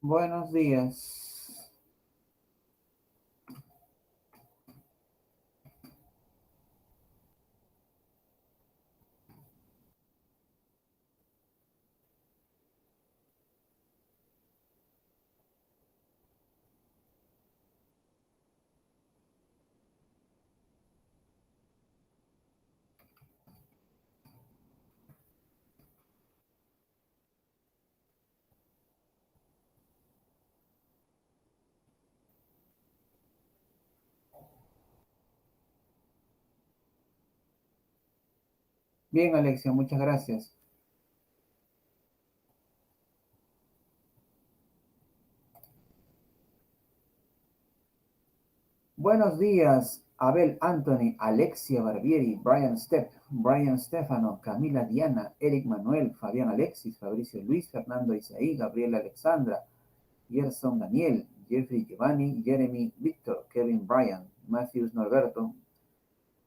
Buenos días. Bien, Alexia, muchas gracias. Buenos días, Abel Anthony, Alexia Barbieri, Brian Stefano, Camila Diana, Eric Manuel, Fabián Alexis, Fabricio Luis, Fernando Isaí, Gabriela Alexandra, Gerson Daniel, Jeffrey Giovanni, Jeremy Víctor, Kevin Bryan, Matthews Norberto,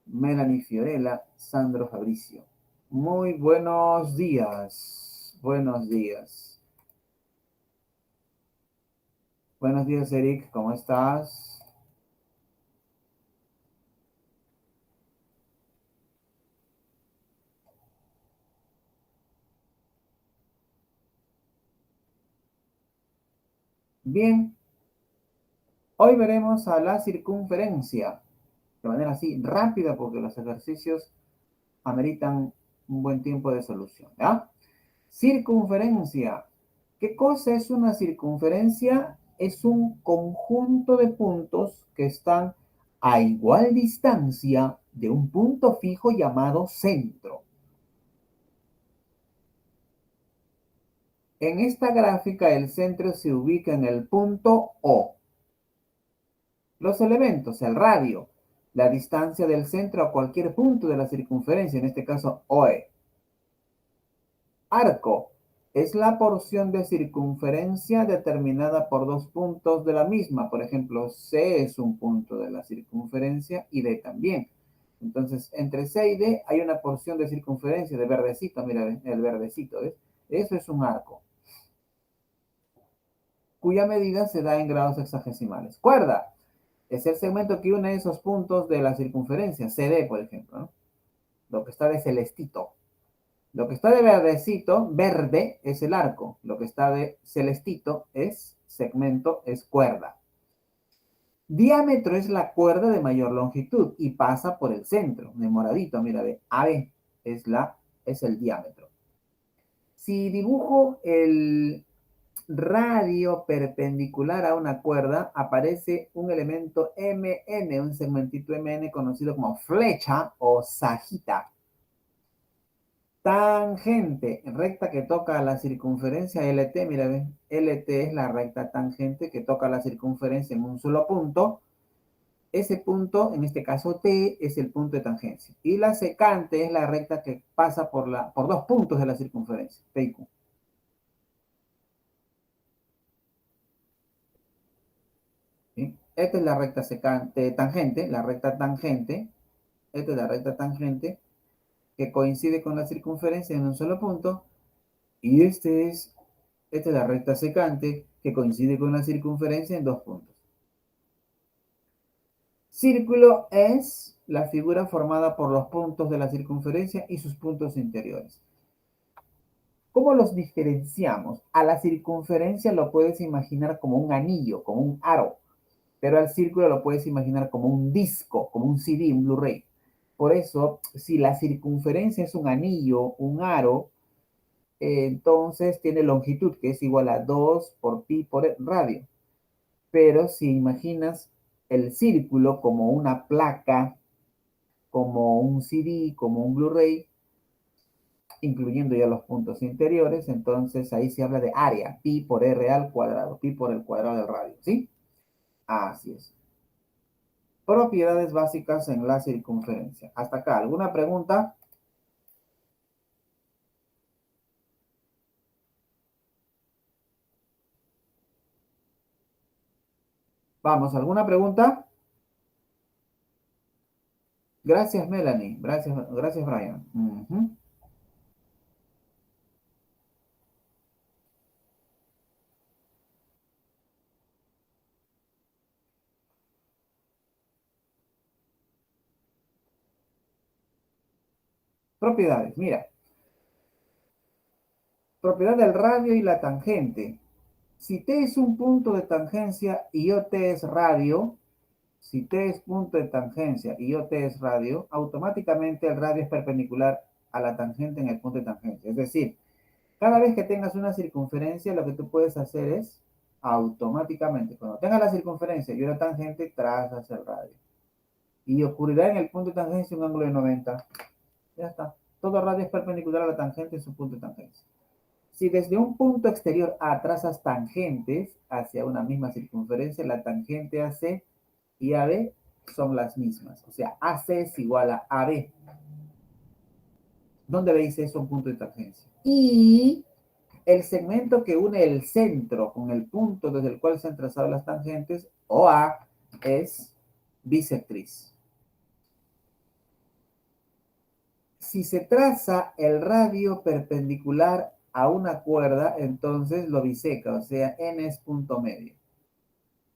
Melanie Fiorella, Sandro Fabricio. Muy buenos días. Buenos días. Buenos días, Eric. ¿Cómo estás? Bien, hoy veremos a la circunferencia de manera así rápida porque los ejercicios ameritan un buen tiempo de solución. ¿Ya? Circunferencia. ¿Qué cosa es una circunferencia? Es un conjunto de puntos que están a igual distancia de un punto fijo llamado centro. En esta gráfica el centro se ubica en el punto O. Los elementos, el radio, la distancia del centro a cualquier punto de la circunferencia, en este caso OE. Arco es la porción de circunferencia determinada por dos puntos de la misma. Por ejemplo, C es un punto de la circunferencia y D también. Entonces, entre C y D hay una porción de circunferencia de verdecito. Mira, el verdecito, ¿ves? Eso es un arco, cuya medida se da en grados hexagesimales. Cuerda es el segmento que une esos puntos de la circunferencia, CD, por ejemplo, ¿no? Lo que está de celestito. Lo que está de verdecito, verde, es el arco. Lo que está de celestito es segmento, es cuerda. Diámetro es la cuerda de mayor longitud y pasa por el centro, de moradito, mira, de AB es el diámetro. Si dibujo el radio perpendicular a una cuerda, aparece un elemento MN, un segmentito MN conocido como flecha o sajita. Tangente, recta que toca la circunferencia LT, mira, ven, LT es la recta tangente que toca la circunferencia en un solo punto. Ese punto, en este caso T, es el punto de tangencia. Y la secante es la recta que pasa por dos puntos de la circunferencia, P y Q. ¿Sí? Esta es la recta secante, tangente, la recta tangente. Esta es la recta tangente que coincide con la circunferencia en un solo punto. Y esta es la recta secante que coincide con la circunferencia en dos puntos. Círculo es la figura formada por los puntos de la circunferencia y sus puntos interiores. ¿Cómo los diferenciamos? A la circunferencia lo puedes imaginar como un anillo, como un aro, pero al círculo lo puedes imaginar como un disco, como un CD, un Blu-ray. Por eso, si la circunferencia es un anillo, un aro, entonces tiene longitud, que es igual a 2 por pi por radio. Pero si imaginas el círculo como una placa, como un CD, como un Blu-ray, incluyendo ya los puntos interiores, entonces ahí se habla de área, pi por r al cuadrado, pi por el cuadrado del radio, ¿sí? Así es. Propiedades básicas en la circunferencia. Hasta acá, ¿alguna pregunta? Vamos, ¿alguna pregunta? Gracias, Melanie. Gracias, Brian. Propiedades, mira. Propiedad del radio y la tangente. Si T es un punto de tangencia y OT es radio, si T es punto de tangencia y OT es radio, automáticamente el radio es perpendicular a la tangente en el punto de tangencia. Es decir, cada vez que tengas una circunferencia, lo que tú puedes hacer es automáticamente, cuando tengas la circunferencia y una tangente, trazas el radio. Y ocurrirá en el punto de tangencia un ángulo de 90. Ya está. Todo radio es perpendicular a la tangente en su punto de tangencia. Si desde un punto exterior A trazas tangentes hacia una misma circunferencia, la tangente AC y AB son las mismas. O sea, AC es igual a AB. ¿Dónde veis eso? Un punto de tangencia. Y el segmento que une el centro con el punto desde el cual se han trazado las tangentes, OA, es bisectriz. Si se traza el radio perpendicular a una cuerda, entonces lo biseca, o sea, n es punto medio.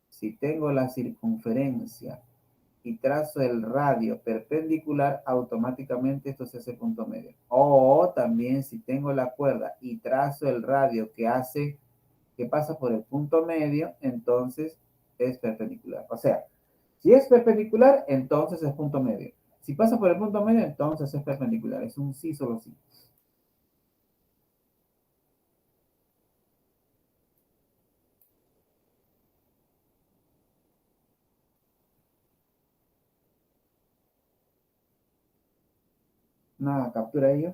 Si tengo la circunferencia y trazo el radio perpendicular, automáticamente esto se hace punto medio. O también si tengo la cuerda y trazo el radio que pasa por el punto medio, entonces es perpendicular. O sea, si es perpendicular, entonces es punto medio. Si pasa por el punto medio, entonces es perpendicular. Es un sí, solo sí. Nada, captura ello.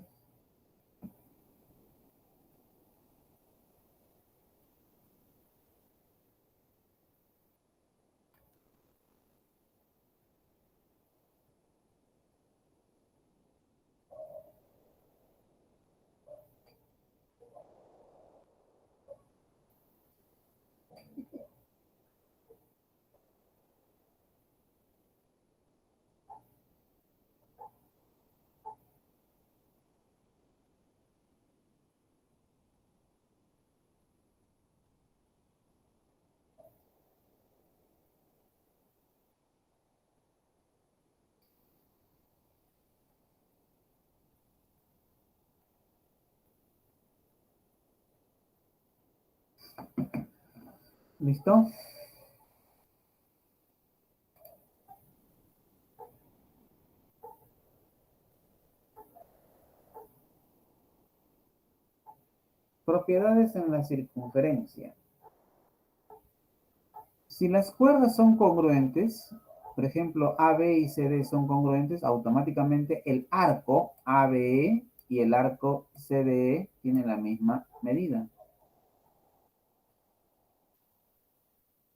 ¿Listo? Propiedades en la circunferencia. Si las cuerdas son congruentes, por ejemplo, AB y CD son congruentes, automáticamente el arco ABE y el arco CDE tienen la misma medida.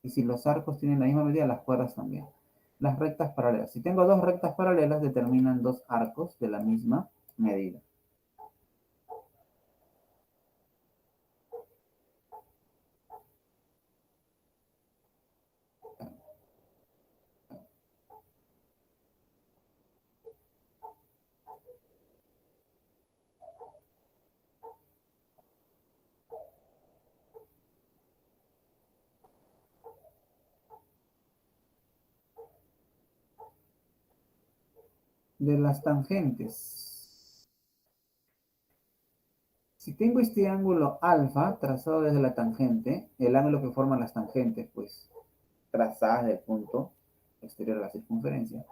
Y si los arcos tienen la misma medida, las cuerdas también. Las rectas paralelas. Si tengo dos rectas paralelas, determinan dos arcos de la misma medida. De las tangentes. Si tengo este ángulo alfa trazado desde la tangente, el ángulo que forman las tangentes, pues trazadas del punto exterior de la circunferencia,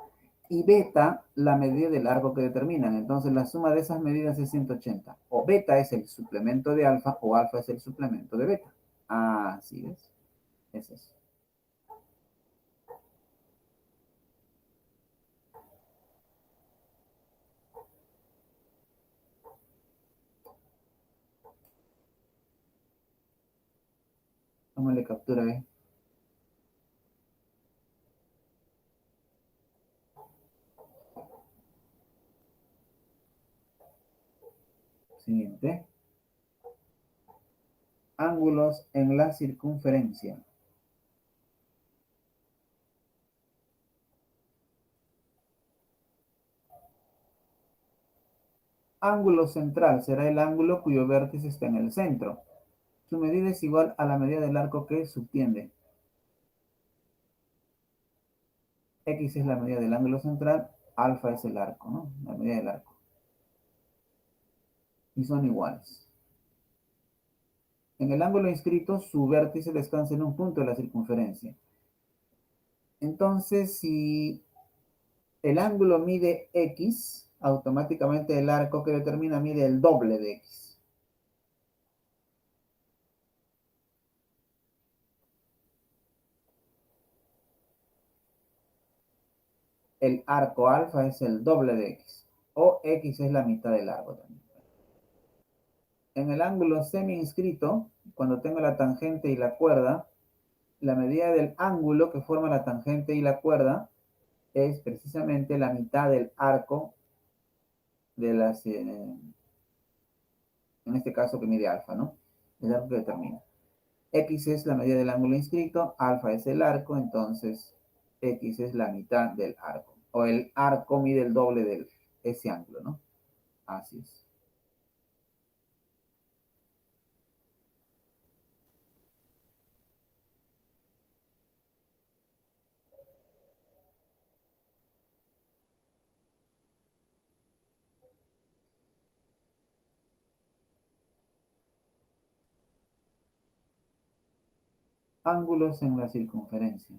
y beta la medida del arco que determinan. Entonces la suma de esas medidas es 180. O beta es el suplemento de alfa o alfa es el suplemento de beta. Así es. Es eso. Tómale captura ahí. Siguiente. Ángulos en la circunferencia. Ángulo central será el ángulo cuyo vértice está en el centro. Su medida es igual a la medida del arco que subtiende. X es la medida del ángulo central, alfa es el arco, ¿no? La medida del arco. y son iguales. En el ángulo inscrito, su vértice descansa en un punto de la circunferencia. Entonces, si el ángulo mide X, automáticamente el arco que determina mide el doble de X. El arco alfa es el doble de X, o X es la mitad del arco también. En el ángulo semi-inscrito, cuando tengo la tangente y la cuerda, la medida del ángulo que forma la tangente y la cuerda es precisamente la mitad del arco de las, en este caso que mide alfa, ¿no? El arco que determina. X es la medida del ángulo inscrito, alfa es el arco, entonces X es la mitad del arco. O el arco mide el doble de ese ángulo, ¿no? Así es. Ángulos en la circunferencia.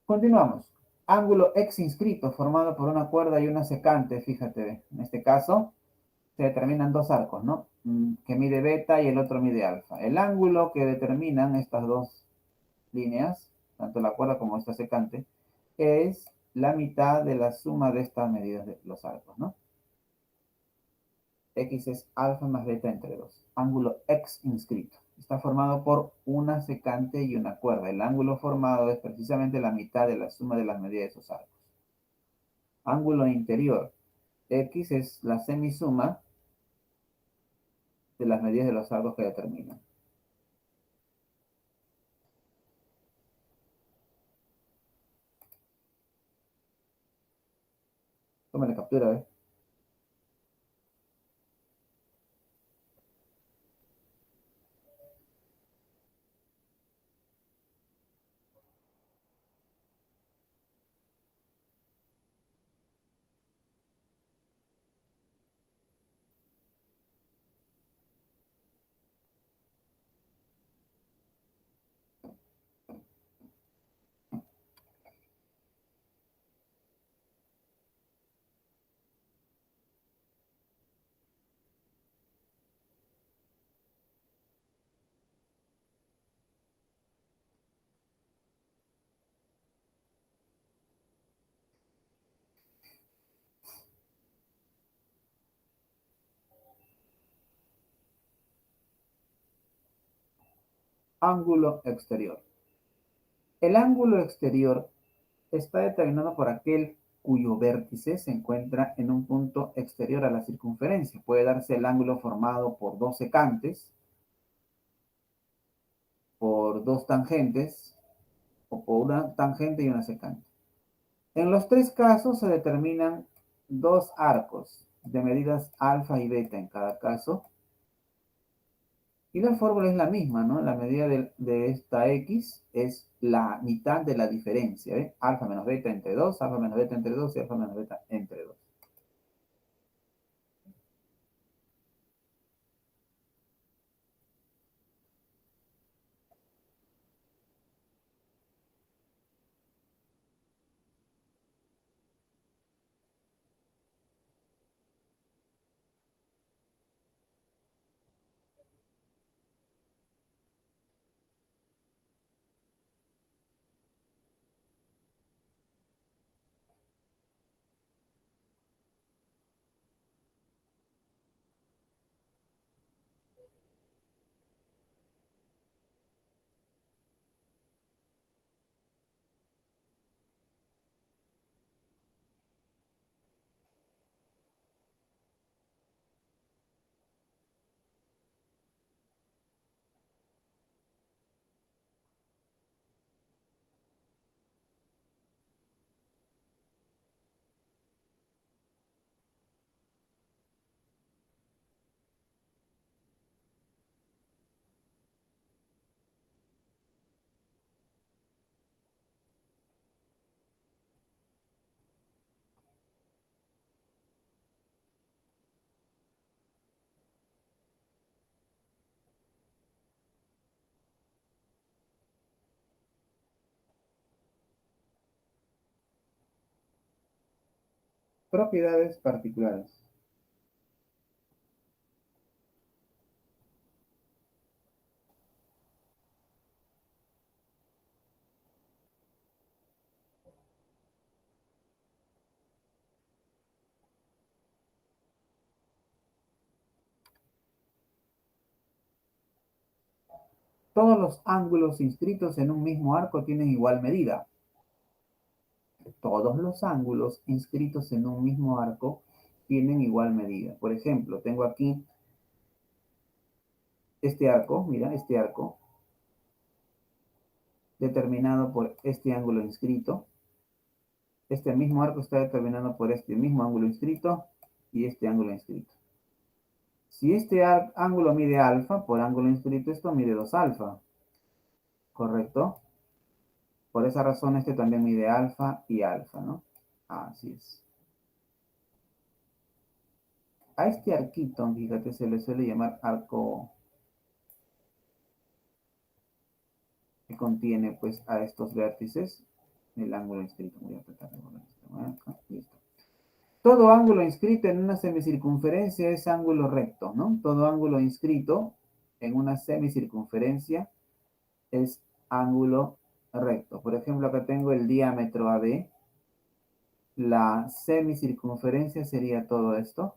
Continuamos. Ángulo X inscrito formado por una cuerda y una secante, fíjate, en este caso se determinan dos arcos, ¿no? Que mide beta y el otro mide alfa. El ángulo que determinan estas dos líneas, tanto la cuerda como esta secante, es la mitad de la suma de estas medidas de los arcos, ¿no? X es alfa más beta entre 2. Ángulo X inscrito. Está formado por una secante y una cuerda. El ángulo formado es precisamente la mitad de la suma de las medidas de esos arcos. Ángulo interior. X es la semisuma de las medidas de los arcos que determinan. Tómale captura, ¿ves? Ángulo exterior. El ángulo exterior está determinado por aquel cuyo vértice se encuentra en un punto exterior a la circunferencia. Puede darse el ángulo formado por dos secantes, por dos tangentes o por una tangente y una secante. En los tres casos se determinan dos arcos de medidas alfa y beta en cada caso. Y la fórmula es la misma, ¿no? La medida de esta X es la mitad de la diferencia, ¿eh? Alfa menos beta entre 2, alfa menos beta entre 2 y alfa menos beta entre 2. Propiedades particulares. Todos los ángulos inscritos en un mismo arco tienen igual medida. Todos los ángulos inscritos en un mismo arco tienen igual medida. Por ejemplo, tengo aquí este arco, mira, este arco, determinado por este ángulo inscrito. Este mismo arco está determinado por este mismo ángulo inscrito y este ángulo inscrito. Si este ángulo mide alfa, por ángulo inscrito, esto mide 2 alfa, ¿correcto? Por esa razón este también mide alfa y alfa, ¿no? Así es. A este arquito, fíjate, se le suele llamar arco que contiene pues a estos vértices el ángulo inscrito. Voy a apretar acá, listo. Todo ángulo inscrito en una semicircunferencia es ángulo recto, ¿no? Todo ángulo inscrito en una semicircunferencia es ángulo recto. Por ejemplo, acá tengo el diámetro AB. La semicircunferencia sería todo esto.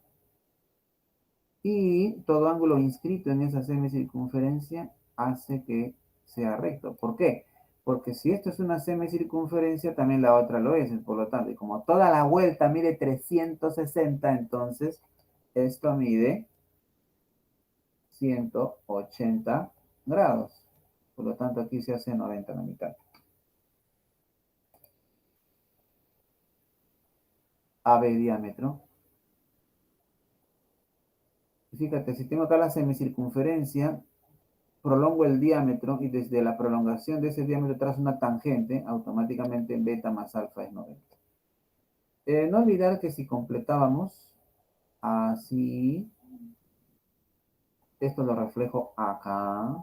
Y todo ángulo inscrito en esa semicircunferencia hace que sea recto. ¿Por qué? Porque si esto es una semicircunferencia, también la otra lo es. Por lo tanto, y como toda la vuelta mide 360, entonces esto mide 180 grados. Por lo tanto, aquí se hace 90 a la mitad. AB diámetro. Fíjate, si tengo acá la semicircunferencia, prolongo el diámetro y desde la prolongación de ese diámetro trazo una tangente, automáticamente beta más alfa es 90. No olvidar que si completábamos así, esto lo reflejo acá,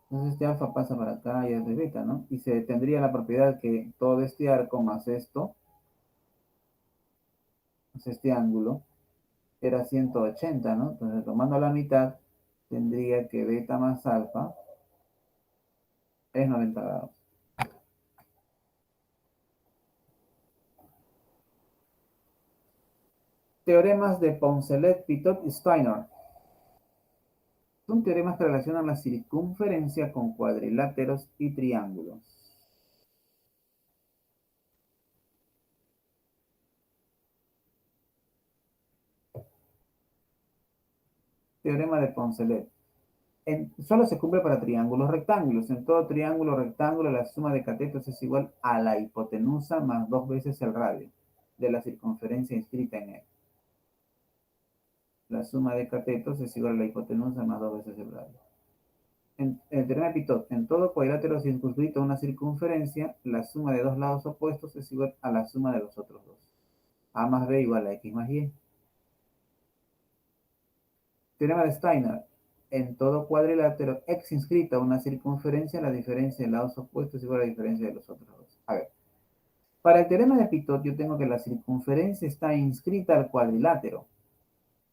entonces este alfa pasa para acá y es de beta, ¿no? Y se tendría la propiedad que todo este arco más esto, más este ángulo, era 180, ¿no? Entonces tomando la mitad, tendría que beta más alfa es 90 grados. Teoremas de Poncelet, Pitot y Steiner. Son teoremas que relacionan la circunferencia con cuadriláteros y triángulos. Teorema de Poncelet. Solo se cumple para triángulos rectángulos. En todo triángulo rectángulo, la suma de catetos es igual a la hipotenusa más 2 veces el radio de la circunferencia inscrita en él. La suma de catetos es igual a la hipotenusa más 2 veces el radio. En el teorema de Pitot, en todo cuadrilátero circunscrito a una circunferencia, la suma de dos lados opuestos es igual a la suma de los otros dos. A más b igual a x más y. Teorema de Steiner. En todo cuadrilátero x inscrito a una circunferencia, la diferencia de lados opuestos es igual a la diferencia de los otros dos. A ver, para el teorema de Pitot yo tengo que la circunferencia está inscrita al cuadrilátero.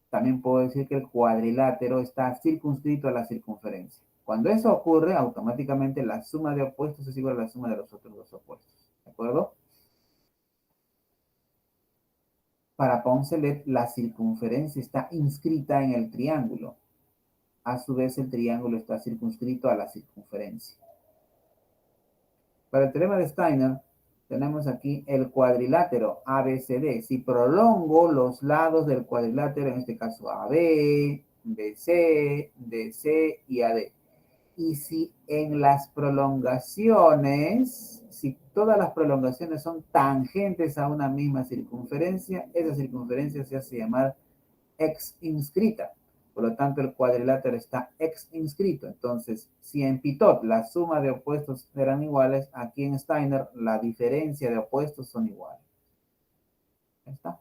También puedo decir que el cuadrilátero está circunscrito a la circunferencia. Cuando eso ocurre, automáticamente la suma de opuestos es igual a la suma de los otros dos opuestos. ¿De acuerdo? Para Poncelet, la circunferencia está inscrita en el triángulo. A su vez, el triángulo está circunscrito a la circunferencia. Para el teorema de Steiner, tenemos aquí el cuadrilátero ABCD. Si prolongo los lados del cuadrilátero, en este caso AB, BC, DC y AD. Y si en las prolongaciones, si todas las prolongaciones son tangentes a una misma circunferencia, esa circunferencia se hace llamar ex inscrita. Por lo tanto, el cuadrilátero está ex inscrito. Entonces, si en Pitot la suma de opuestos eran iguales, aquí en Steiner la diferencia de opuestos son iguales. Ahí está.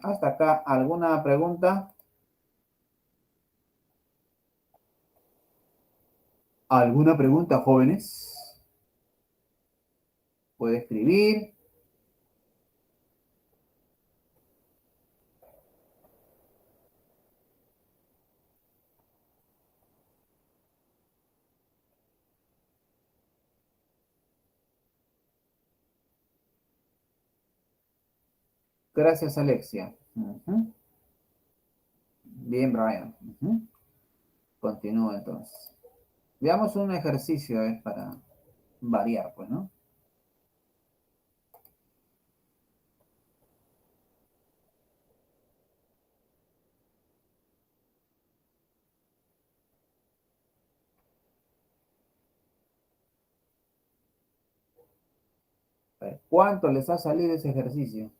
Hasta acá, ¿alguna pregunta? ¿Alguna pregunta, jóvenes? Puede escribir. Gracias, Alexia. Ujú. Bien, Brian. Ujú. Continúa entonces. Veamos un ejercicio para variar, pues, ¿no? A ver, ¿cuánto les ha salido ese ejercicio?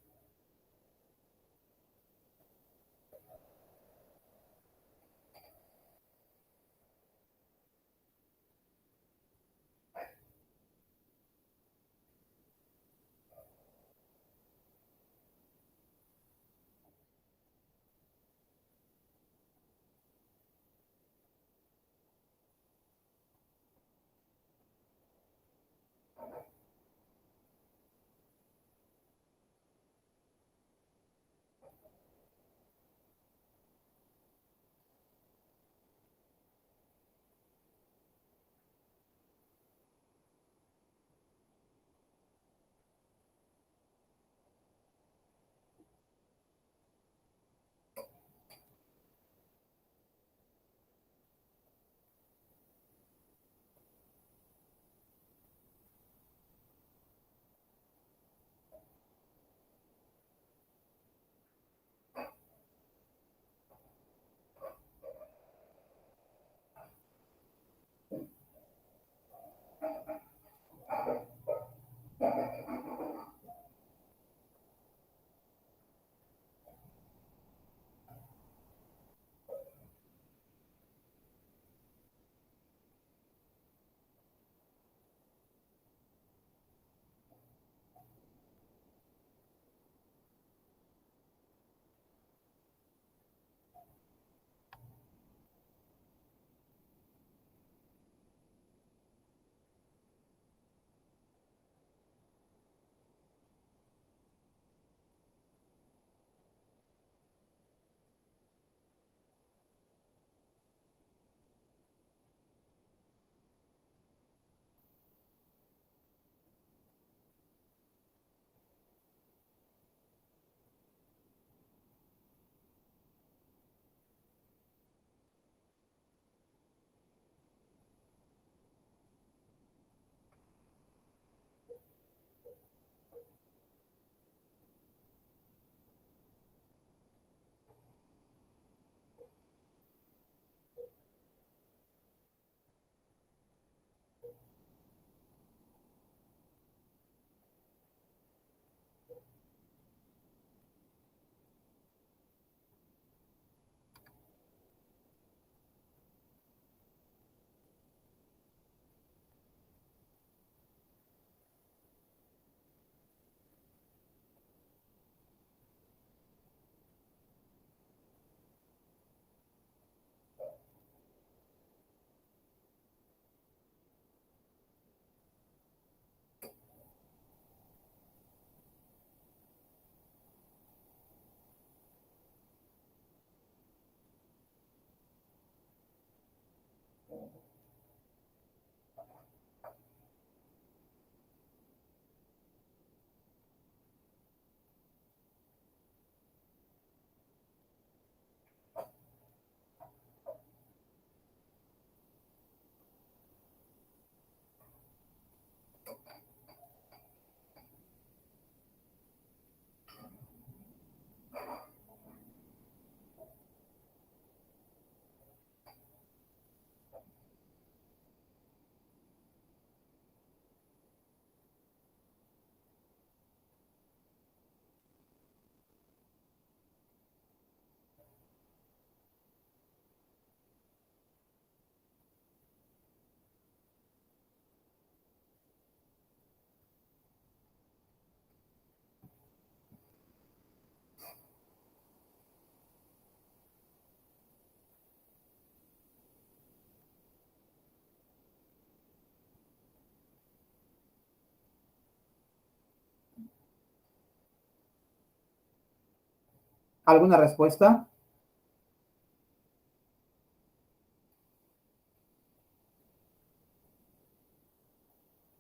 ¿Alguna respuesta?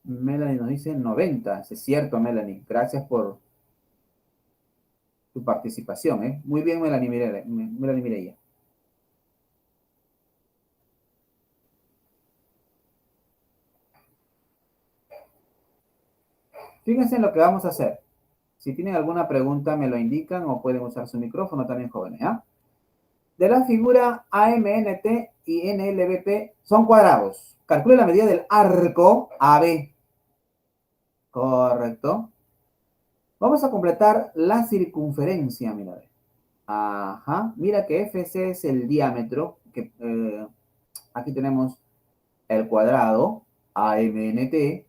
Melanie nos dice 90. Sí, es cierto, Melanie. Gracias por tu participación, ¿eh? Muy bien, Melanie Mireia. Melanie Mireia. Fíjense en lo que vamos a hacer. Si tienen alguna pregunta, me lo indican o pueden usar su micrófono también, jóvenes. ¿Ah? De la figura AMNT y NLBP son cuadrados. Calcule la medida del arco AB. Correcto. Vamos a completar la circunferencia, mira. Ajá. Mira que FC es el diámetro. Que, aquí tenemos el cuadrado AMNT.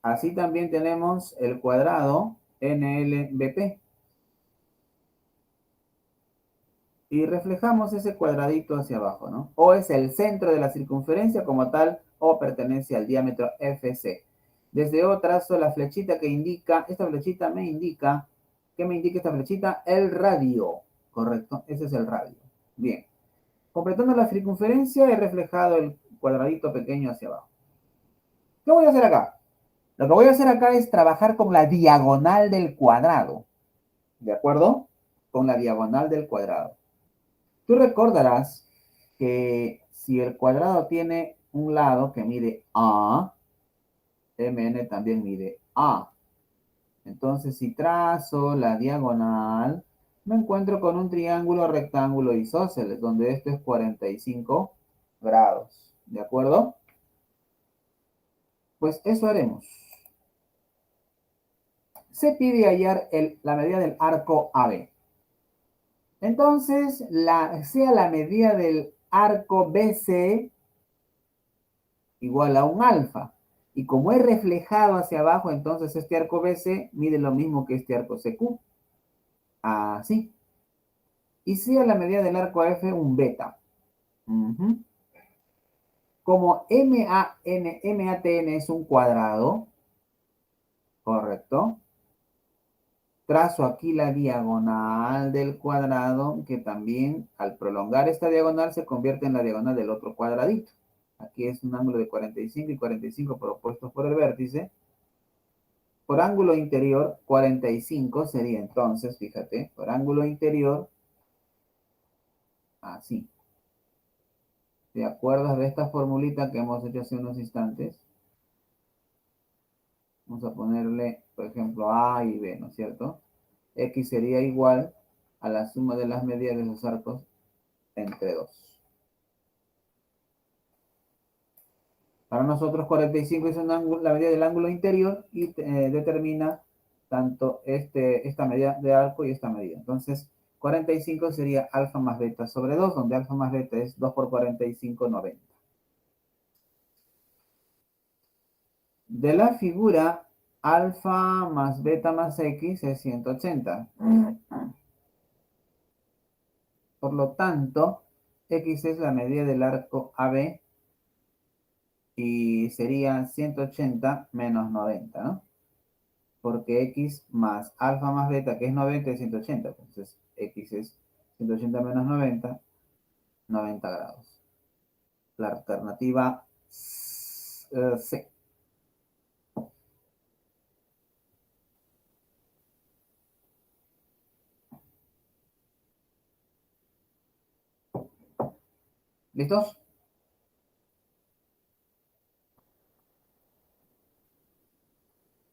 Así también tenemos el cuadrado NLBP. Y reflejamos ese cuadradito hacia abajo, ¿no? O es el centro de la circunferencia como tal, o pertenece al diámetro FC. Desde O trazo la flechita que indica, esta flechita me indica, ¿qué me indica esta flechita? El radio, ¿correcto? Ese es el radio. Bien. Completando la circunferencia, he reflejado el cuadradito pequeño hacia abajo. ¿Qué voy a hacer acá? Lo que voy a hacer acá es trabajar con la diagonal del cuadrado, ¿de acuerdo? Con la diagonal del cuadrado. Tú recordarás que si el cuadrado tiene un lado que mide A, MN también mide A. Entonces, si trazo la diagonal, me encuentro con un triángulo rectángulo isósceles, donde esto es 45 grados. ¿De acuerdo? Pues eso haremos. Se pide hallar la medida del arco AB. Entonces, sea la medida del arco BC igual a un alfa. Y como es reflejado hacia abajo, entonces este arco BC mide lo mismo que este arco CQ. Así. Y sea la medida del arco F un beta. Ujú. Como MATN es un cuadrado, correcto. Trazo aquí la diagonal del cuadrado, que también al prolongar esta diagonal se convierte en la diagonal del otro cuadradito. Aquí es un ángulo de 45 y 45 propuestos por el vértice. Por ángulo interior, 45 sería entonces, fíjate, por ángulo interior, así. ¿Te acuerdas de esta formulita que hemos hecho hace unos instantes? Vamos a ponerle, por ejemplo, A y B, ¿no es cierto? X sería igual a la suma de las medidas de los arcos entre 2. Para nosotros 45 es la medida del ángulo interior y determina tanto esta medida de arco y esta medida. Entonces, 45 sería alfa más beta sobre 2, donde alfa más beta es 2 por 45, 90. De la figura, alfa más beta más x es 180. Por lo tanto, x es la medida del arco AB y sería 180 menos 90, ¿no? Porque x más alfa más beta, que es 90, es 180. Entonces, x es 180 menos 90, 90 grados. La alternativa C. ¿Listos?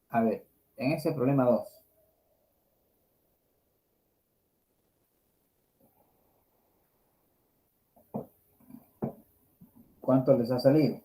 A ver, en ese problema 2, ¿cuánto les ha salido?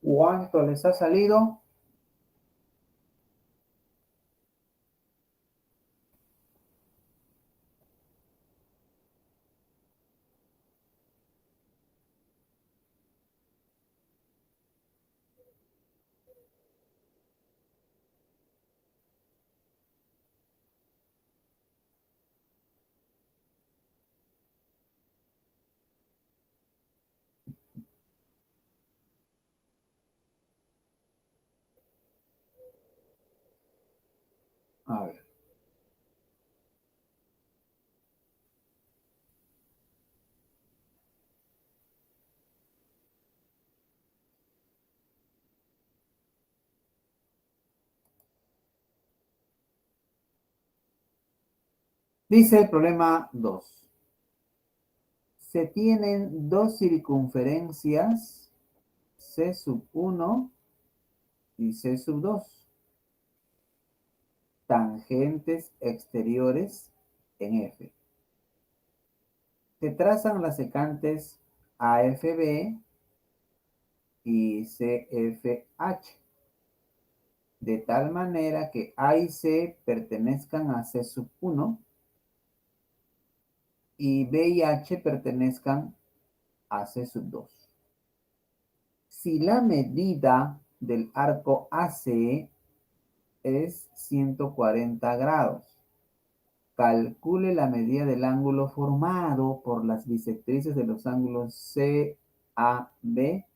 ¿Cuánto les ha salido? A ver. Dice el problema 2. Se tienen dos circunferencias C sub 1 y C sub 2, tangentes exteriores en F. Se trazan las secantes AFB y CFH, de tal manera que A y C pertenezcan a C sub 1 y B y H pertenezcan a C sub 2. Si la medida del arco AC es 140 grados, calcule la medida del ángulo formado por las bisectrices de los ángulos CAB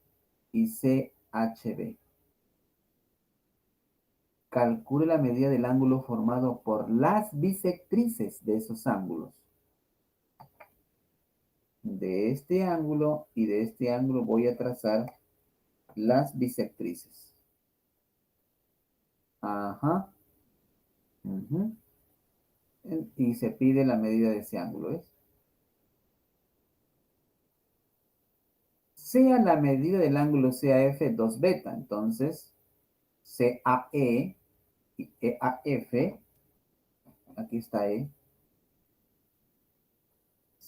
y CHB. Calcule la medida del ángulo formado por las bisectrices de esos ángulos. De este ángulo y de este ángulo voy a trazar las bisectrices. Ajá. Uh-huh. Y se pide la medida de ese ángulo, ¿ves? Sea la medida del ángulo CAF 2 beta, entonces CAE y EAF, aquí está E,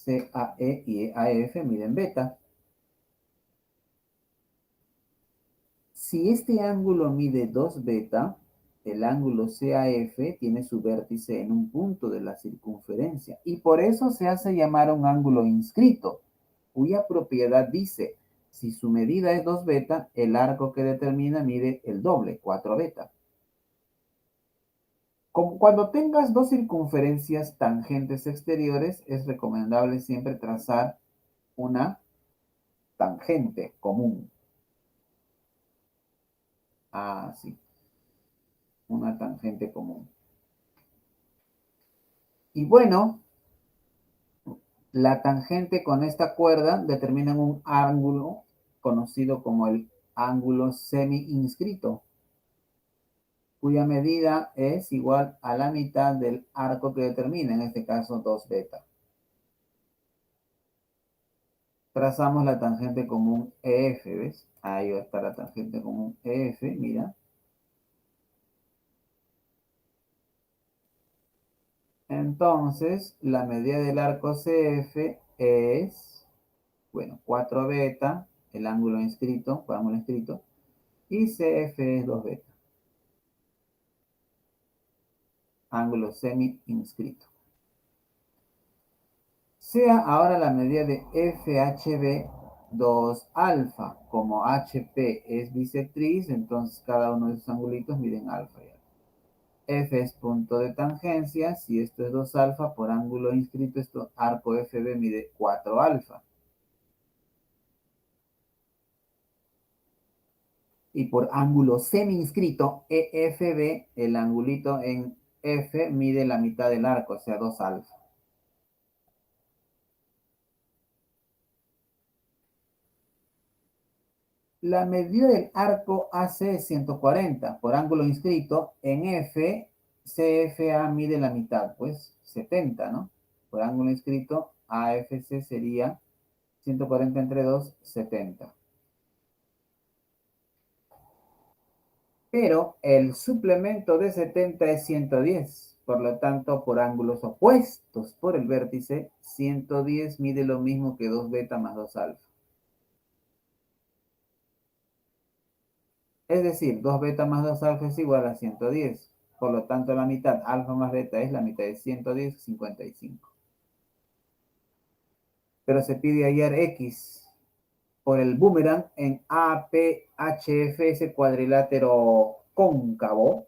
CAE y EAF miden beta. Si este ángulo mide 2 beta, el ángulo CAF tiene su vértice en un punto de la circunferencia y por eso se hace llamar un ángulo inscrito, cuya propiedad dice, si su medida es 2 beta, el arco que determina mide el doble, 4 beta. Como cuando tengas dos circunferencias tangentes exteriores, es recomendable siempre trazar una tangente común. Ah, sí, una tangente común. Y bueno, la tangente con esta cuerda determina un ángulo conocido como el ángulo semi-inscrito, cuya medida es igual a la mitad del arco que determina, en este caso 2 beta. Trazamos la tangente común EF, ¿ves? Ahí va a estar la tangente común EF, mira. Entonces, la medida del arco CF es, bueno, 4 beta, el ángulo inscrito, ángulo inscrito, y CF es 2 beta, ángulo semi inscrito. Sea ahora la medida de FHB 2 alfa. Como HP es bisectriz, entonces cada uno de esos angulitos miden alfa. F es punto de tangencia. Si esto es 2 alfa, por ángulo inscrito, esto arco FB mide 4 alfa. Y por ángulo semi inscrito, EFB, el angulito en F mide la mitad del arco, o sea, 2 alfa. La medida del arco AC es 140 por ángulo inscrito. En F, CFA mide la mitad, pues 70, ¿no? Por ángulo inscrito, AFC sería 140 entre 2, 70. Pero el suplemento de 70 es 110. Por lo tanto, por ángulos opuestos por el vértice, 110 mide lo mismo que 2 beta más 2 alfa. Es decir, 2 beta más 2 alfa es igual a 110. Por lo tanto, la mitad alfa más beta es la mitad de 110, 55. Pero se pide hallar X por el boomerang en APHFS cuadrilátero cóncavo.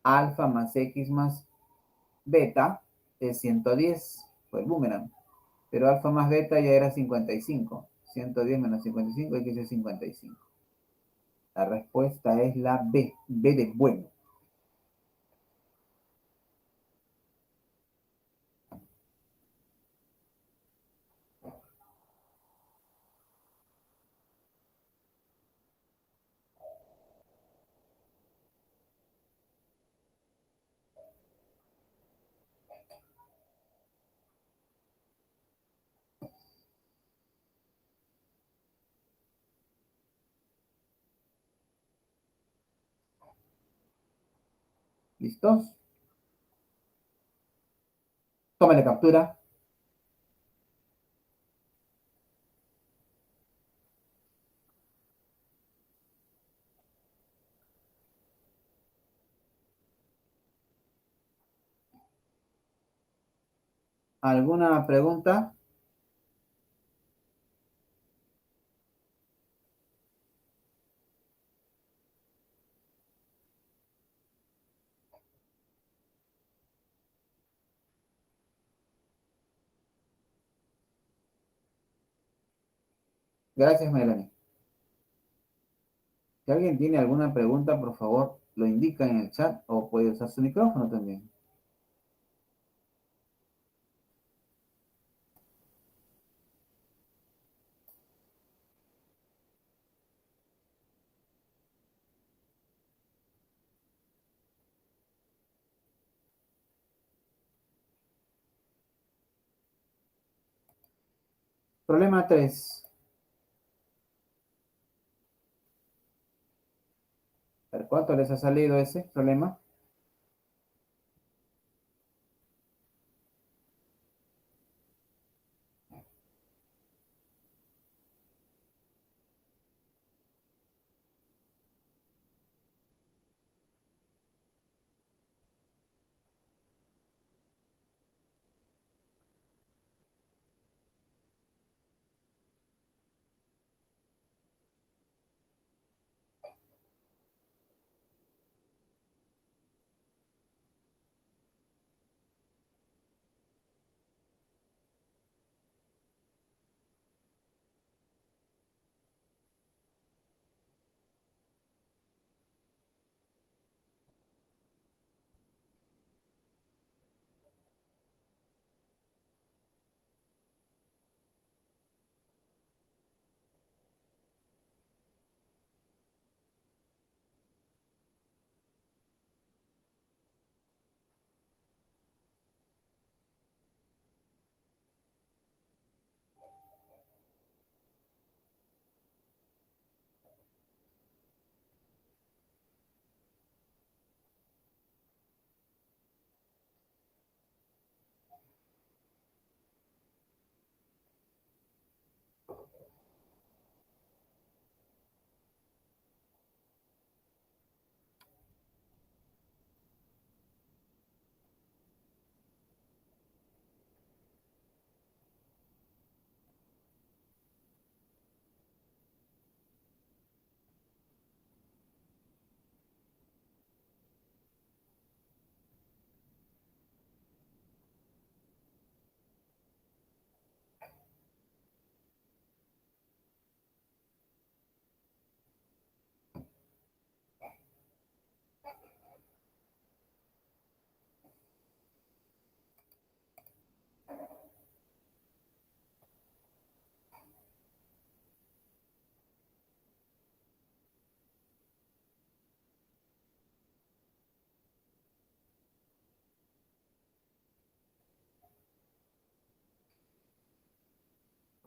Alfa más X más beta es 110 por el boomerang. Pero alfa más beta ya era 55. 110 menos 55, X es 55. La respuesta es la B, B de bueno. ¿Listos? Tómale captura. ¿Alguna pregunta? Gracias, Melanie. Si alguien tiene alguna pregunta, por favor, lo indica en el chat o puede usar su micrófono también. Problema 3. ¿Cuánto les ha salido ese problema?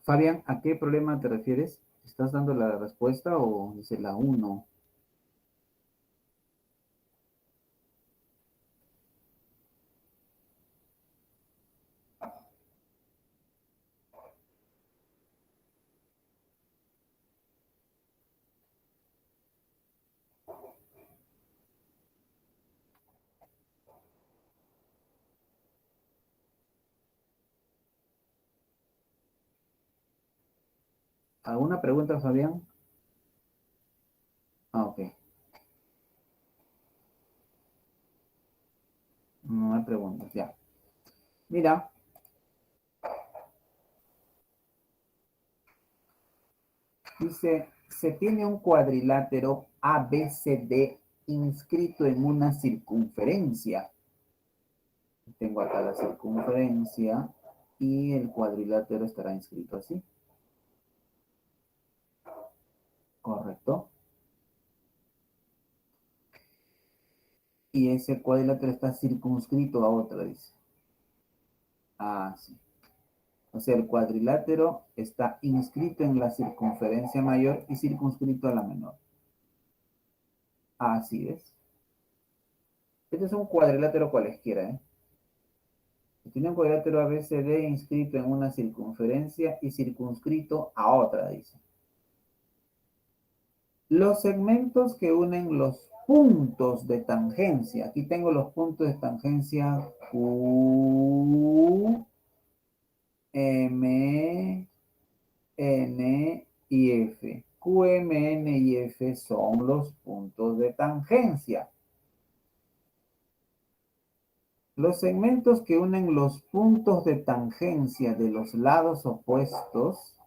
Fabián, ¿a qué problema te refieres? ¿Estás dando la respuesta o dice la uno? ¿Alguna pregunta, Fabián? Ah, ok. No hay preguntas, ya. Mira, dice, se tiene un cuadrilátero ABCD inscrito en una circunferencia. Tengo acá la circunferencia y el cuadrilátero estará inscrito así. ¿Correcto? Y ese cuadrilátero está circunscrito a otra, dice. Ah, sí. O sea, el cuadrilátero está inscrito en la circunferencia mayor y circunscrito a la menor. Así es. Este es un cuadrilátero cualesquiera, ¿eh? Tiene un cuadrilátero ABCD inscrito en una circunferencia y circunscrito a otra, dice. Los segmentos que unen los puntos de tangencia. Aquí tengo los puntos de tangencia Q, M, N y F. Q, M, N y F son los puntos de tangencia. Los segmentos que unen los puntos de tangencia de los lados opuestos,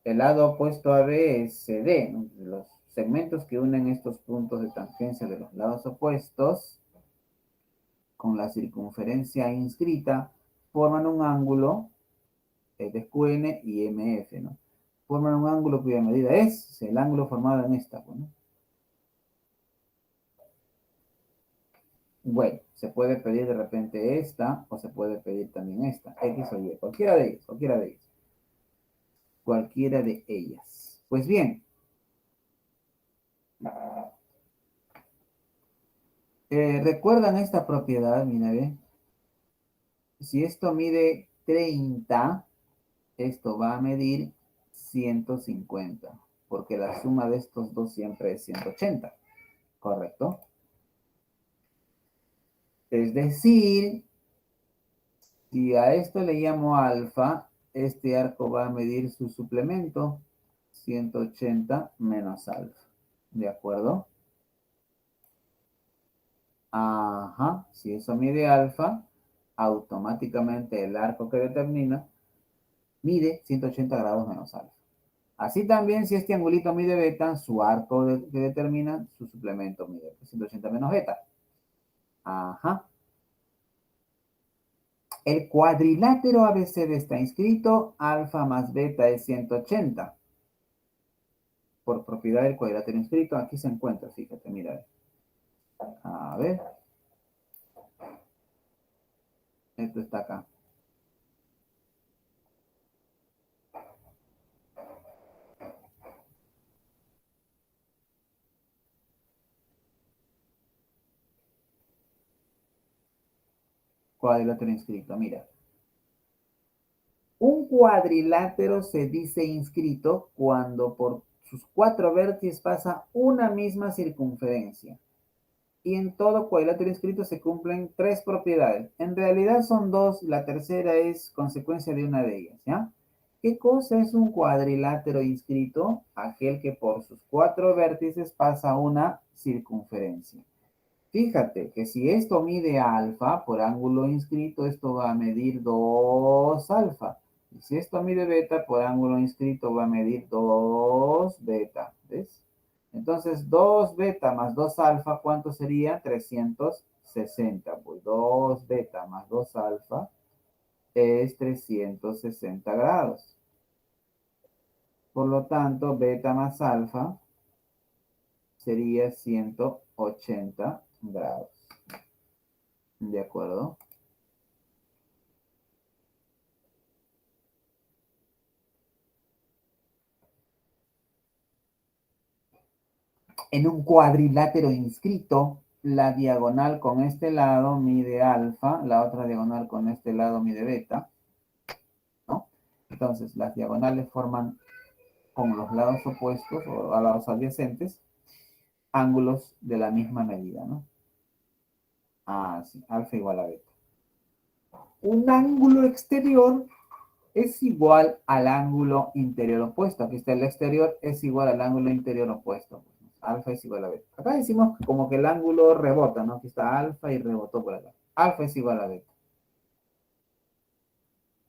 el lado opuesto a B es CD, ¿no? Los segmentos que unen estos puntos de tangencia de los lados opuestos con la circunferencia inscrita forman un ángulo, es QN y MF, ¿no? Forman un ángulo cuya medida es el ángulo formado en esta, ¿no? Bueno, se puede pedir de repente esta o se puede pedir también esta, X o Y, cualquiera de ellas, cualquiera de ellas. Cualquiera de ellas. Pues bien, ¿recuerdan esta propiedad? Mira, ve. Si esto mide 30, esto va a medir 150, porque la suma de estos dos siempre es 180, ¿correcto? Es decir, si a esto le llamo alfa, este arco va a medir su suplemento, 180 menos alfa, ¿de acuerdo? Ajá, si eso mide alfa, automáticamente el arco que determina mide 180 grados menos alfa. Así también, si este angulito mide beta, su arco que determina su suplemento mide 180 menos beta. Ajá. El cuadrilátero ABCD está inscrito, alfa más beta es 180. Por propiedad del cuadrilátero inscrito, aquí se encuentra, fíjate, mira. A ver, esto está acá. Cuadrilátero inscrito, mira. Un cuadrilátero se dice inscrito cuando por sus cuatro vértices pasa una misma circunferencia. Y en todo cuadrilátero inscrito se cumplen tres propiedades. En realidad son dos, la tercera es consecuencia de una de ellas, ¿ya? ¿Qué cosa es un cuadrilátero inscrito? Aquel que por sus cuatro vértices pasa una circunferencia. Fíjate que si esto mide alfa por ángulo inscrito, esto va a medir 2 alfa. Y si esto mide beta por ángulo inscrito, va a medir 2 beta. ¿Ves? Entonces, 2 beta más 2 alfa, ¿cuánto sería? 360. Pues 2 beta más 2 alfa es 360 grados. Por lo tanto, beta más alfa sería 180 grados. ¿De acuerdo? En un cuadrilátero inscrito, la diagonal con este lado mide alfa, la otra diagonal con este lado mide beta, ¿no? Entonces, las diagonales forman con los lados opuestos o a lados adyacentes ángulos de la misma medida, ¿no? Ah, sí, alfa igual a beta. Un ángulo exterior es igual al ángulo interior opuesto. Aquí está el exterior, es igual al ángulo interior opuesto. Alfa es igual a beta. Acá decimos como que el ángulo rebota, ¿no? Aquí está alfa y rebotó por acá. Alfa es igual a beta.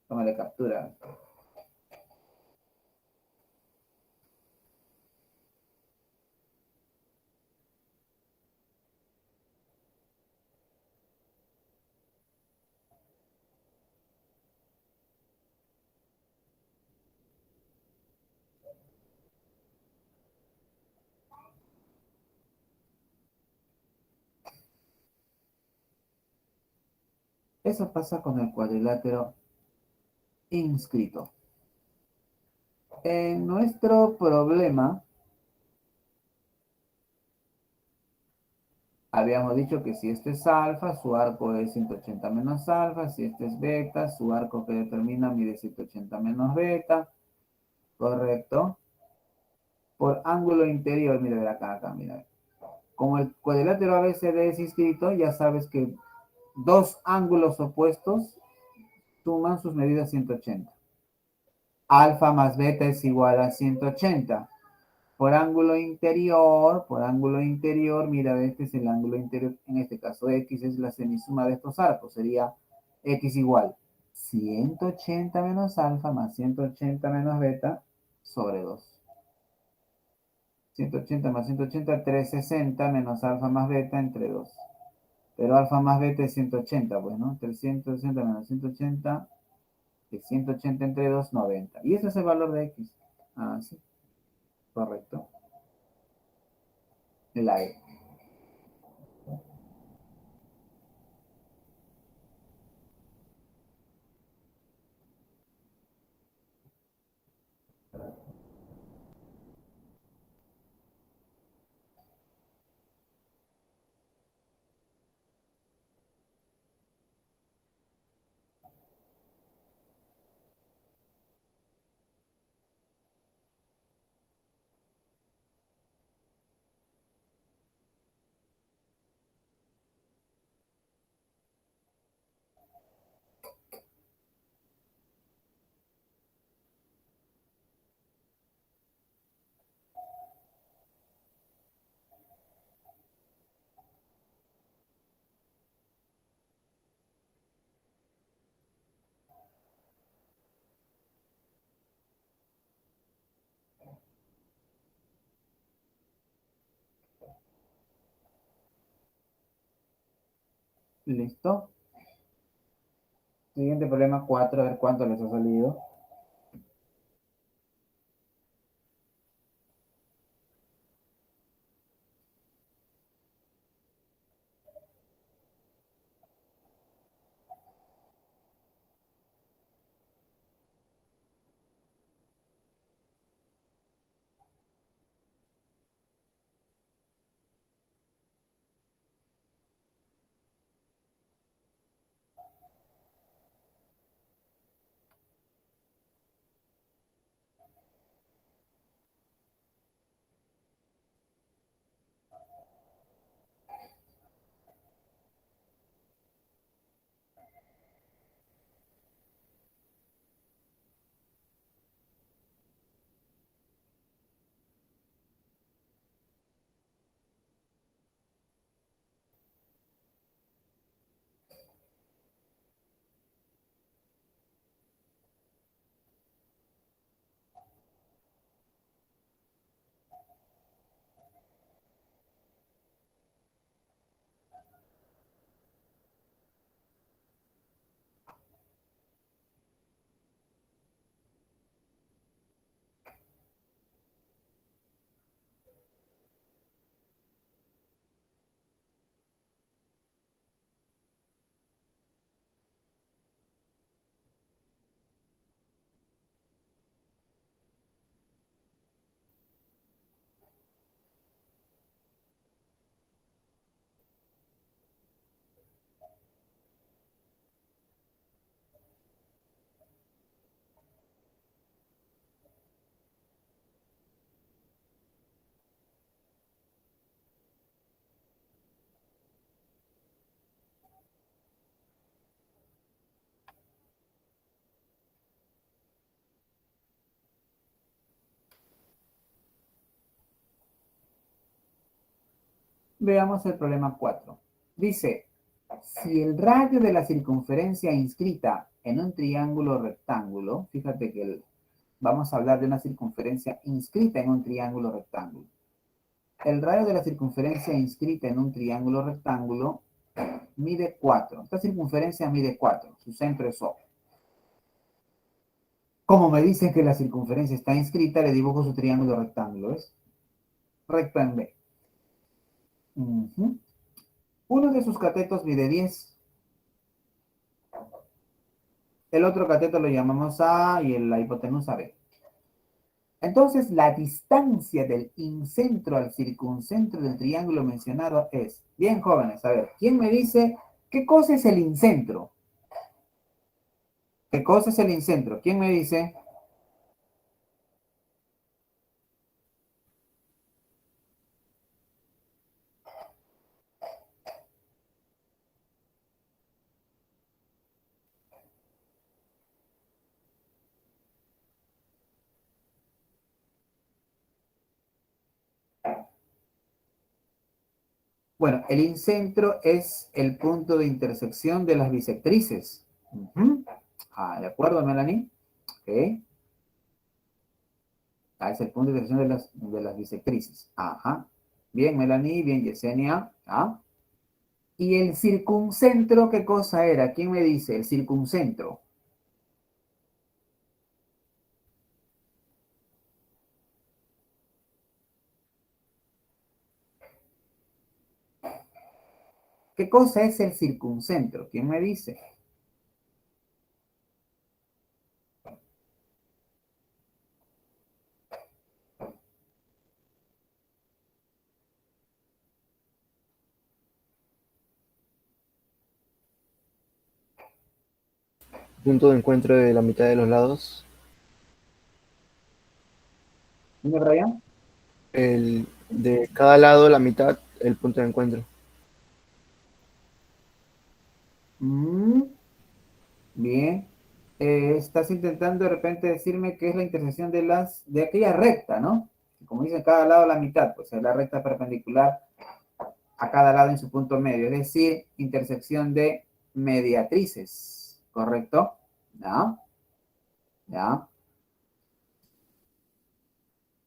Tómale captura. Eso pasa con el cuadrilátero inscrito. En nuestro problema, habíamos dicho que si este es alfa, su arco es 180 menos alfa. Si este es beta, su arco que determina mide 180 menos beta. Correcto. Por ángulo interior, mira, acá, mira. Como el cuadrilátero ABCD es inscrito, ya sabes que dos ángulos opuestos suman sus medidas 180. Alfa más beta es igual a 180. Por ángulo interior, mira, este es el ángulo interior, en este caso X es la semisuma de estos arcos, sería X igual 180 menos alfa más 180 menos beta sobre 2. 180 más 180, 360 menos alfa más beta entre 2. Pero alfa más beta es 180, pues, ¿no? 360 menos 180, es 180 entre 2, 90. Y ese es el valor de X. Ah, sí, correcto. La E. ¿Listo? Siguiente problema 4, a ver cuánto les ha salido. Veamos el problema 4. Dice, si el radio de la circunferencia inscrita en un triángulo rectángulo, fíjate que vamos a hablar de una circunferencia inscrita en un triángulo rectángulo. El radio de la circunferencia inscrita en un triángulo rectángulo mide 4. Esta circunferencia mide 4. Su centro es O. Como me dicen que la circunferencia está inscrita, le dibujo su triángulo rectángulo. ¿Ves? Recto en B. Uno de sus catetos mide 10. El otro cateto lo llamamos A y la hipotenusa B. Entonces, la distancia del incentro al circuncentro del triángulo mencionado es, bien jóvenes, a ver, ¿quién me dice qué cosa es el incentro? ¿Qué cosa es el incentro? ¿Quién me dice? Bueno, el incentro es el punto de intersección de las bisectrices. ¿De acuerdo, Melanie? Ok. Es el punto de intersección de las bisectrices. Ajá. Bien, Melanie, bien, Yesenia. ¿Y el circuncentro qué cosa era? ¿Quién me dice? El circuncentro. ¿Qué cosa es el circuncentro? ¿Quién me dice? Punto de encuentro de la mitad de los lados. Dime, Brian. De cada lado, la mitad, el punto de encuentro. Mm, bien. Estás intentando de repente decirme que es la intersección de aquella recta, ¿no? Como dice, cada lado la mitad, pues es la recta perpendicular a cada lado en su punto medio, es decir, intersección de mediatrices, ¿correcto? ¿Ya? ¿Ya?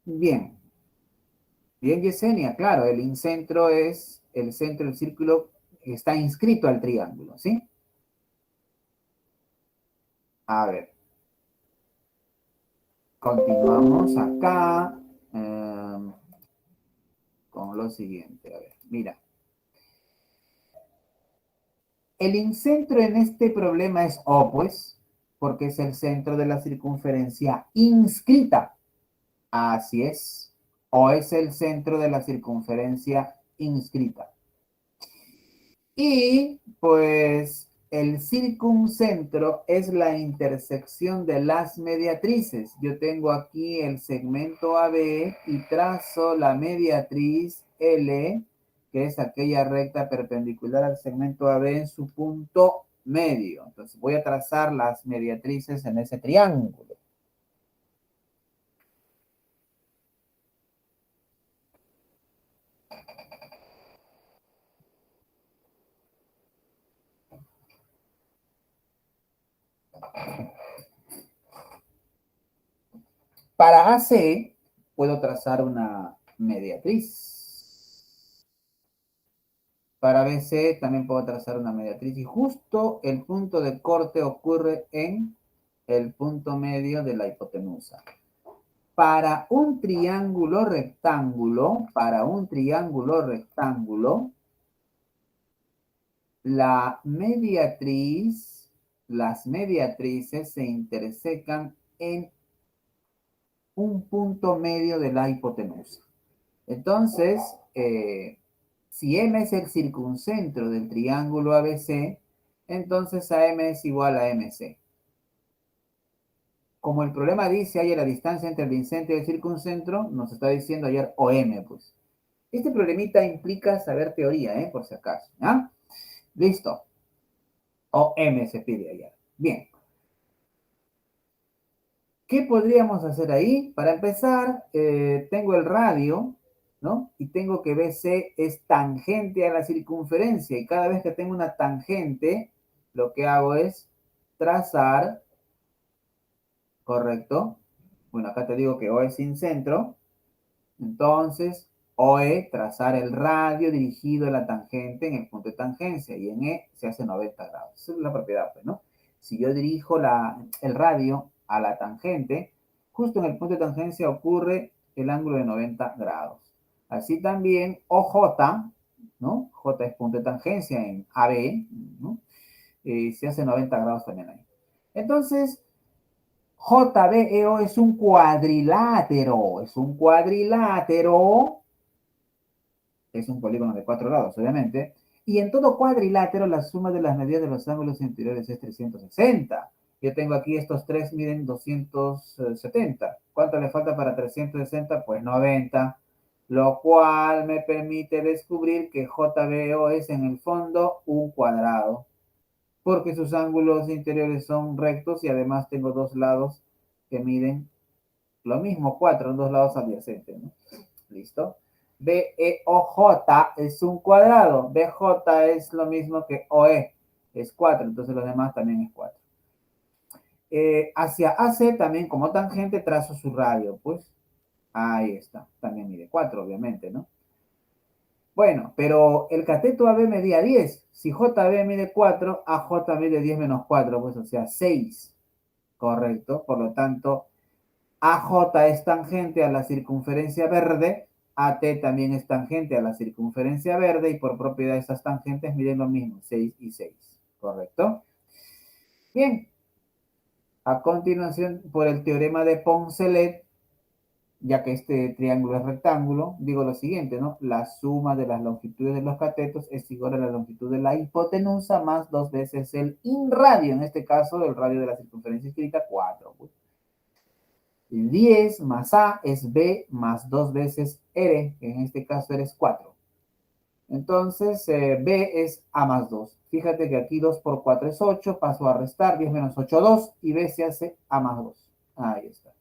Bien. Bien, Yesenia, claro, el incentro es el centro del círculo que está inscrito al triángulo, ¿sí? A ver, continuamos acá con lo siguiente. A ver, mira. El incentro en este problema es O, pues, porque es el centro de la circunferencia inscrita. Así es. O es el centro de la circunferencia inscrita. Y pues el circuncentro es la intersección de las mediatrices. Yo tengo aquí el segmento AB y trazo la mediatriz L, que es aquella recta perpendicular al segmento AB en su punto medio. Entonces voy a trazar las mediatrices en ese triángulo. Para AC puedo trazar una mediatriz. Para BC también puedo trazar una mediatriz y justo el punto de corte ocurre en el punto medio de la hipotenusa. Para un triángulo rectángulo, la mediatriz, las mediatrices se intersecan en un punto medio de la hipotenusa. Entonces, si M es el circuncentro del triángulo ABC, entonces AM es igual a MC. Como el problema dice ayer la distancia entre el incentro y el circuncentro, nos está diciendo ayer OM, pues. Este problemita implica saber teoría, por si acaso. ¿Ya? Listo. OM se pide ayer. Bien. ¿Qué podríamos hacer ahí? Para empezar, tengo el radio. ¿no? Y tengo que BC es tangente a la circunferencia. Y cada vez que tengo una tangente, lo que hago es trazar, ¿correcto? Bueno, acá te digo que O es sin centro. Entonces, OE, trazar el radio dirigido a la tangente en el punto de tangencia. Y en E se hace 90 grados. Esa es la propiedad, pues, ¿no? Si yo dirijo el radio a la tangente, justo en el punto de tangencia ocurre el ángulo de 90 grados. Así también OJ, ¿no? J es punto de tangencia en AB, ¿no? Se hace 90 grados también ahí. Entonces, JBEO es un cuadrilátero, es un polígono de 4 lados, obviamente, y en todo cuadrilátero la suma de las medidas de los ángulos interiores es 360. Yo tengo aquí estos tres miden 270. ¿Cuánto le falta para 360? Pues 90, lo cual me permite descubrir que JBO es en el fondo un cuadrado, porque sus ángulos interiores son rectos y además tengo dos lados que miden lo mismo, 4 en dos lados adyacentes, ¿no? ¿Listo? BEOJ es un cuadrado, BJ es lo mismo que OE, es 4, entonces lo demás también es 4. Hacia AC también como tangente trazo su radio, pues ahí está, también mide 4, obviamente, ¿no? Bueno, pero el cateto AB medía 10. Si JB mide 4, AJ mide 10 menos 4, pues o sea 6. Correcto. Por lo tanto, AJ es tangente a la circunferencia verde, AT también es tangente a la circunferencia verde y por propiedad estas tangentes miden lo mismo, 6 y 6. ¿Correcto? Bien. A continuación, por el teorema de Poncelet, ya que este triángulo es rectángulo, digo lo siguiente, ¿no? La suma de las longitudes de los catetos es igual a la longitud de la hipotenusa más 2 veces el inradio, en este caso el radio de la circunferencia escrita, 4. 10 más A es B más 2 veces R, que en este caso eres 4. Entonces, B es A más 2. Fíjate que aquí 2 por 4 es 8, paso a restar, 10 menos 8, 2, y B se hace A más 2. Ahí está.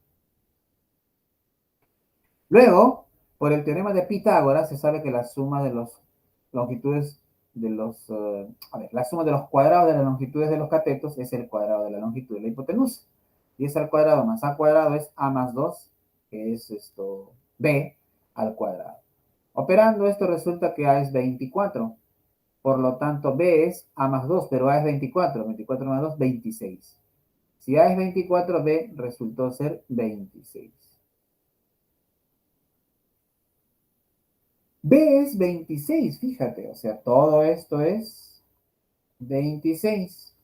Luego, por el teorema de Pitágoras, se sabe que la suma de las longitudes de los, la suma de los cuadrados de las longitudes de los catetos es el cuadrado de la longitud de la hipotenusa. 10 al cuadrado más A cuadrado es A más 2, que es esto, B al cuadrado. Operando esto resulta que A es 24. Por lo tanto, B es A más 2, pero A es 24. 24 más 2, 26. Si A es 24, B resultó ser 26. B es 26, fíjate, o sea, todo esto es 26,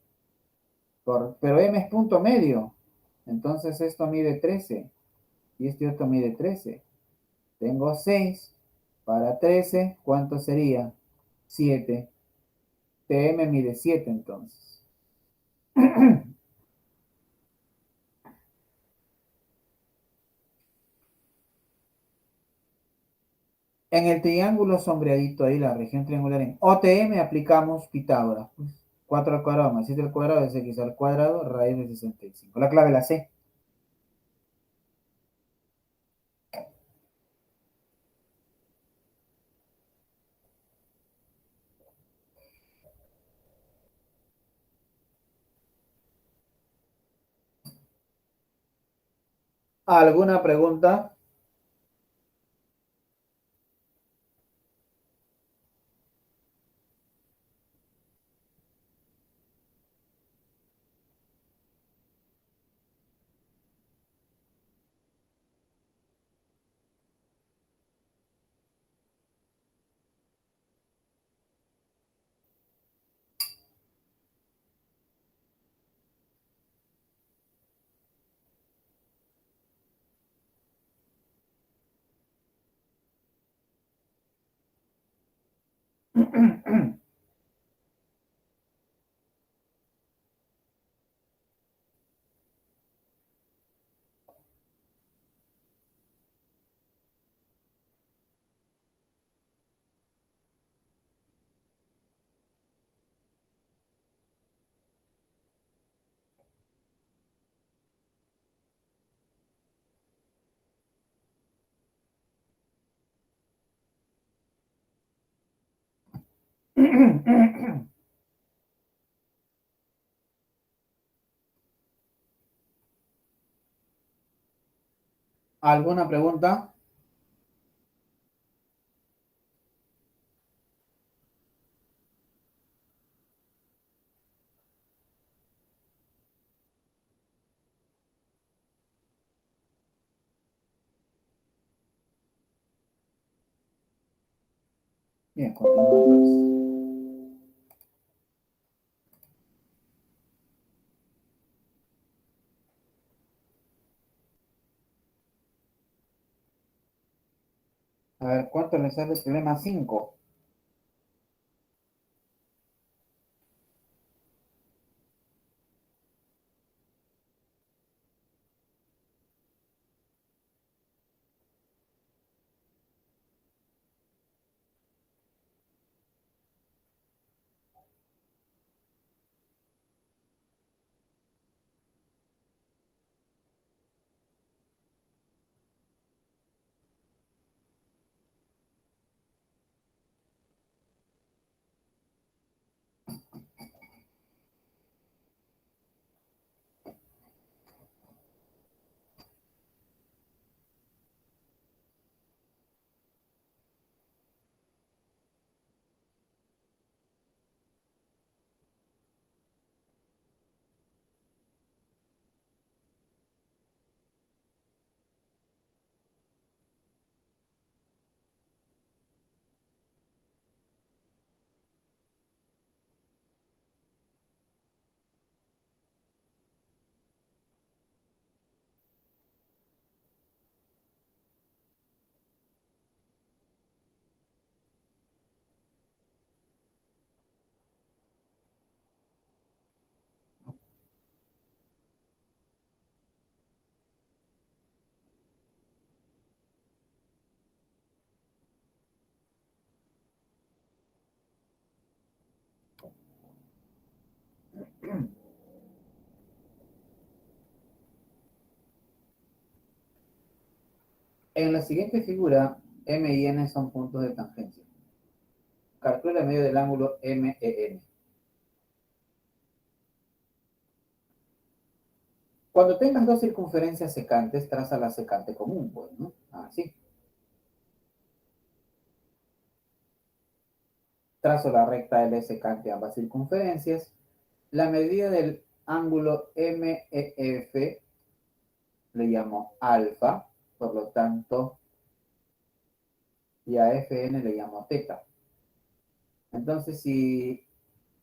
pero M es punto medio, entonces esto mide 13 y este otro mide 13. Tengo 6 para 13, ¿cuánto sería? 7. TM mide 7 entonces. En el triángulo sombreadito ahí, la región triangular en OTM aplicamos Pitágoras. Pues, 4 al cuadrado más 7 al cuadrado es X al cuadrado, raíz de 65. La clave la C. ¿Alguna pregunta? ¿Alguna pregunta? Bien, continuamos. A ver, ¿cuánto le sale el problema 5? En la siguiente figura, M y N son puntos de tangencia. Calcula el medio del ángulo MEN. Cuando tengas dos circunferencias secantes, traza la secante común, pues, ¿no? Así. Trazo la recta L secante a ambas circunferencias. La medida del ángulo MEF le llamo alfa, por lo tanto, y a FN le llamo teta. Entonces, si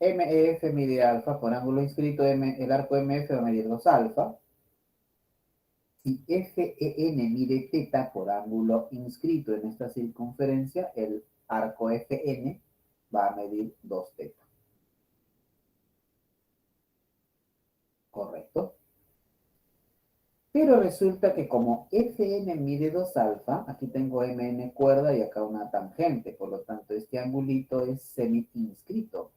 MEF mide alfa por ángulo inscrito, el arco MF va a medir 2 alfa. Si FEN mide teta por ángulo inscrito en esta circunferencia, el arco FN va a medir 2 teta. ¿Correcto? Pero resulta que como Fn mide 2 alfa, aquí tengo Mn cuerda y acá una tangente, por lo tanto este angulito es semi-inscrito.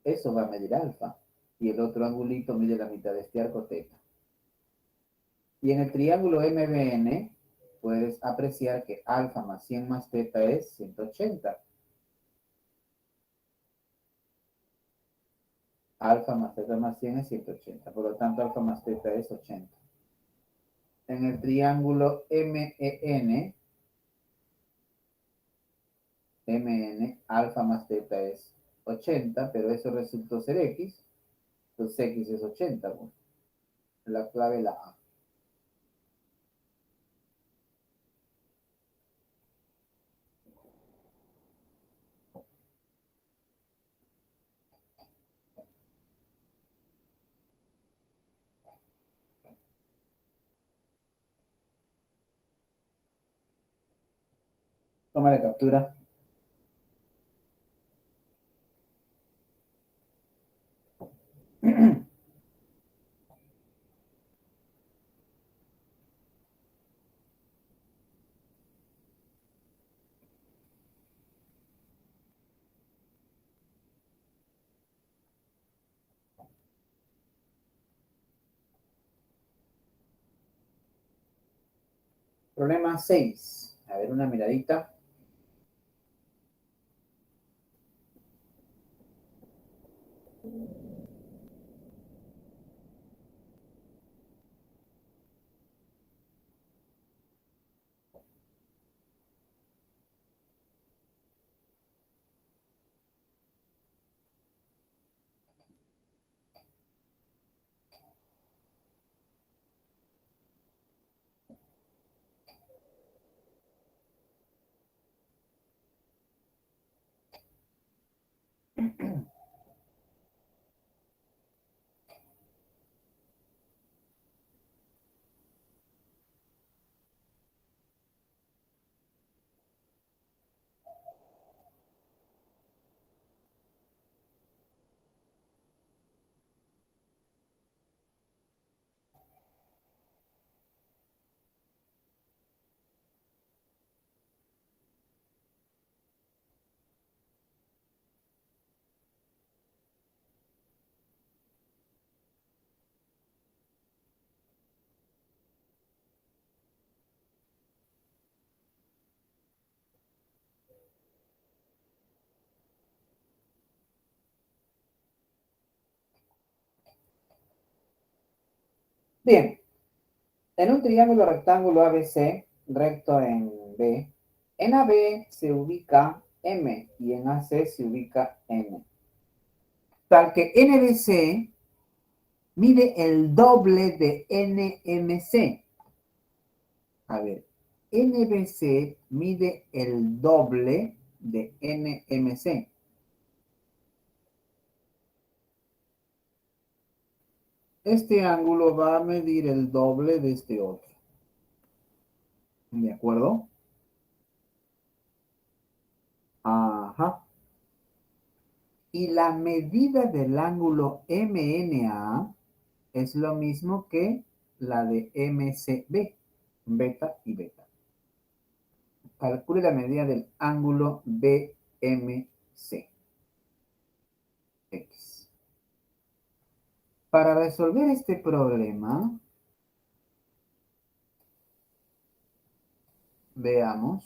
Eso va a medir alfa. Y el otro angulito mide la mitad de este arco teta. Y en el triángulo MBN puedes apreciar que alfa más 100 más teta es 180. Alfa más teta más 100 es 180. Por lo tanto, alfa más teta es 80. En el triángulo MN, alfa más teta es 80, pero eso resultó ser X. Entonces X es 80. Bueno, la clave la A. Toma la captura. Problema 6. A ver, una miradita. Bien, en un triángulo rectángulo ABC, recto en B, en AB se ubica M y en AC se ubica N. Tal que NBC mide el doble de NMC. A ver, NBC mide el doble de NMC. Este ángulo va a medir el doble de este otro. ¿De acuerdo? Ajá. Y la medida del ángulo MNA es lo mismo que la de MCB, beta y beta. Calcule la medida del ángulo BMC. X. Para resolver este problema, veamos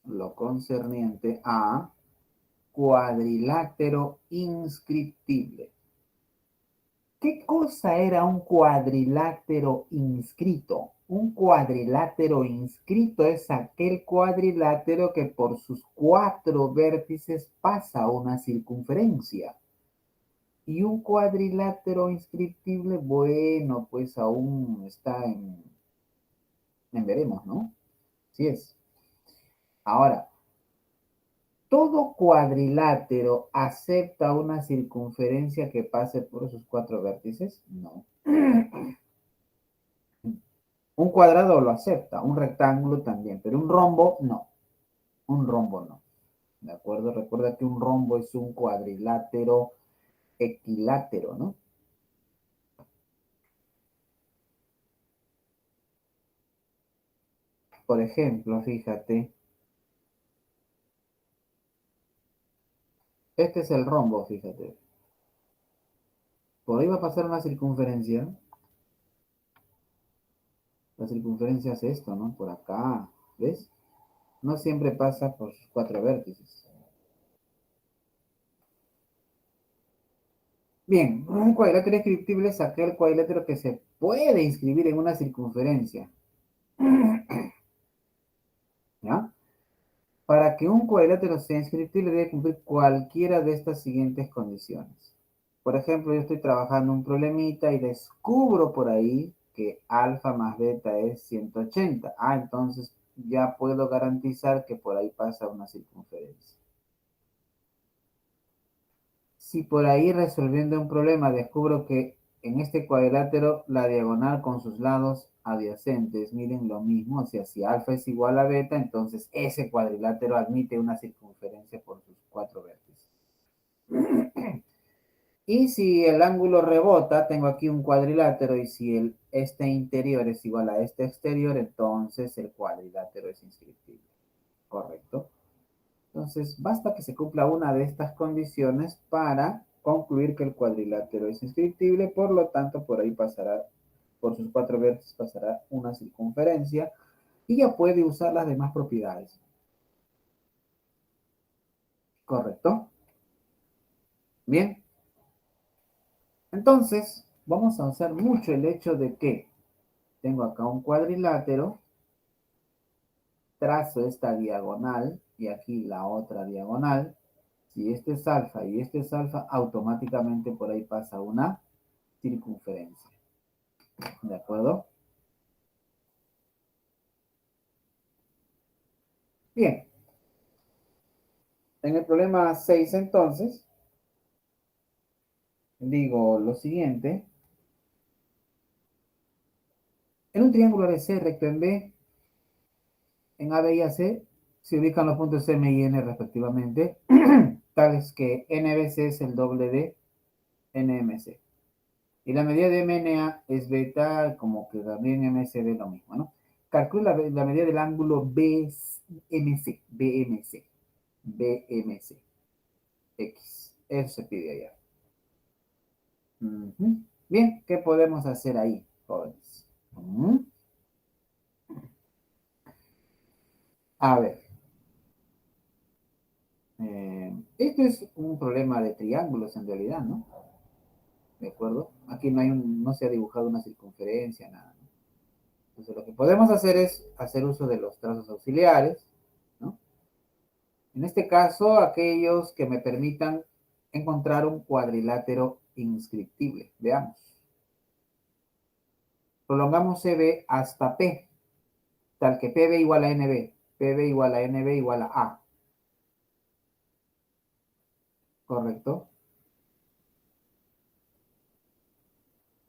lo concerniente a cuadrilátero inscriptible. ¿Qué cosa era un cuadrilátero inscrito? Un cuadrilátero inscrito es aquel cuadrilátero que por sus 4 vértices pasa una circunferencia. Y un cuadrilátero inscriptible, bueno, pues aún está en veremos, ¿no? Así es. Ahora, ¿todo cuadrilátero acepta una circunferencia que pase por sus 4 vértices? No. Un cuadrado lo acepta, un rectángulo también, pero un rombo no. Un rombo no. ¿De acuerdo? Recuerda que un rombo es un cuadrilátero equilátero, ¿no? Por ejemplo, fíjate, este es el rombo, fíjate. Por ahí va a pasar una circunferencia. La circunferencia hace esto, ¿no? Por acá, ¿ves? No siempre pasa por sus 4 vértices. Bien, un cuadrilátero inscriptible es aquel cuadrilátero que se puede inscribir en una circunferencia. ¿Ya? Para que un cuadrilátero sea inscriptible debe cumplir cualquiera de estas siguientes condiciones. Por ejemplo, yo estoy trabajando un problemita y descubro por ahí que alfa más beta es 180. Ah, entonces ya puedo garantizar que por ahí pasa una circunferencia. Si por ahí resolviendo un problema descubro que en este cuadrilátero la diagonal con sus lados adyacentes miden lo mismo, o sea, si alfa es igual a beta, entonces ese cuadrilátero admite una circunferencia por sus 4 vértices. Y si el ángulo rebota, tengo aquí un cuadrilátero y si este interior es igual a este exterior, entonces el cuadrilátero es inscriptible. ¿Correcto? Entonces, basta que se cumpla una de estas condiciones para concluir que el cuadrilátero es inscriptible, por lo tanto, por ahí pasará, por sus 4 vértices pasará una circunferencia y ya puede usar las demás propiedades. ¿Correcto? Bien. Entonces, vamos a usar mucho el hecho de que tengo acá un cuadrilátero, trazo esta diagonal y aquí la otra diagonal. Si este es alfa y este es alfa, automáticamente por ahí pasa una circunferencia. ¿De acuerdo? Bien, en el problema 6 entonces, digo lo siguiente. En un triángulo ABC recto en B, en A, B y AC, se ubican los puntos M y N respectivamente, tales que NBC es el doble de NMC. Y la medida de MNA es beta, como que también MCD lo mismo, ¿no? Calcula la medida del ángulo BMC, BMC, BMC, X. Eso se pide allá. Bien, ¿qué podemos hacer ahí, jóvenes? A ver, esto es un problema de triángulos en realidad, ¿no? ¿De acuerdo? Aquí no se ha dibujado una circunferencia, nada, ¿no? Entonces lo que podemos hacer es hacer uso de los trazos auxiliares, ¿no? En este caso, aquellos que me permitan encontrar un cuadrilátero inscriptible. Veamos. Prolongamos CB hasta P, tal que PB igual a NB, PB igual a NB igual a A. ¿Correcto?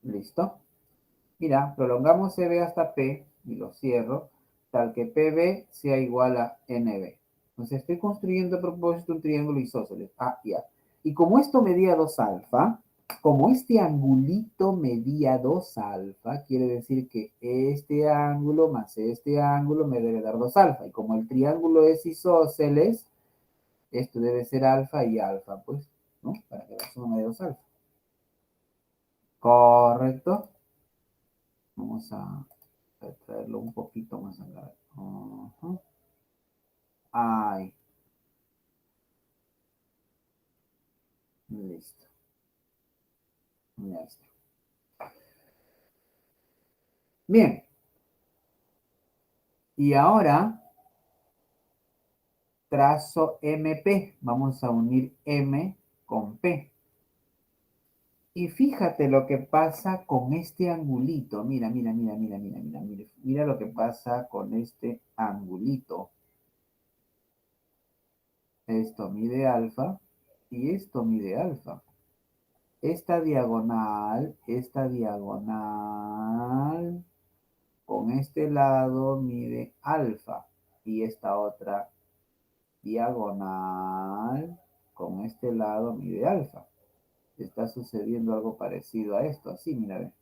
Listo. Mira, prolongamos CB hasta P y lo cierro, tal que PB sea igual a NB. Entonces estoy construyendo a propósito un triángulo isósceles A y A. Y como esto medía 2 alfa, como este angulito medía 2 alfa, quiere decir que este ángulo más este ángulo me debe dar 2 alfa. Y como el triángulo es isósceles, esto debe ser alfa y alfa, pues, ¿no? Para que la suma de 2 alfa. ¿Correcto? Vamos a traerlo un poquito más acá. Ahí. Listo. Ya está. Bien. Y ahora trazo MP. Vamos a unir M con P. Y fíjate lo que pasa con este angulito. Mira, mira, mira, mira, mira, mira, mira. Mira lo que pasa con este angulito. Esto mide alfa y esto mide alfa. Esta diagonal con este lado mide alfa y esta otra diagonal con este lado mide alfa. Está sucediendo algo parecido a esto, así, mira,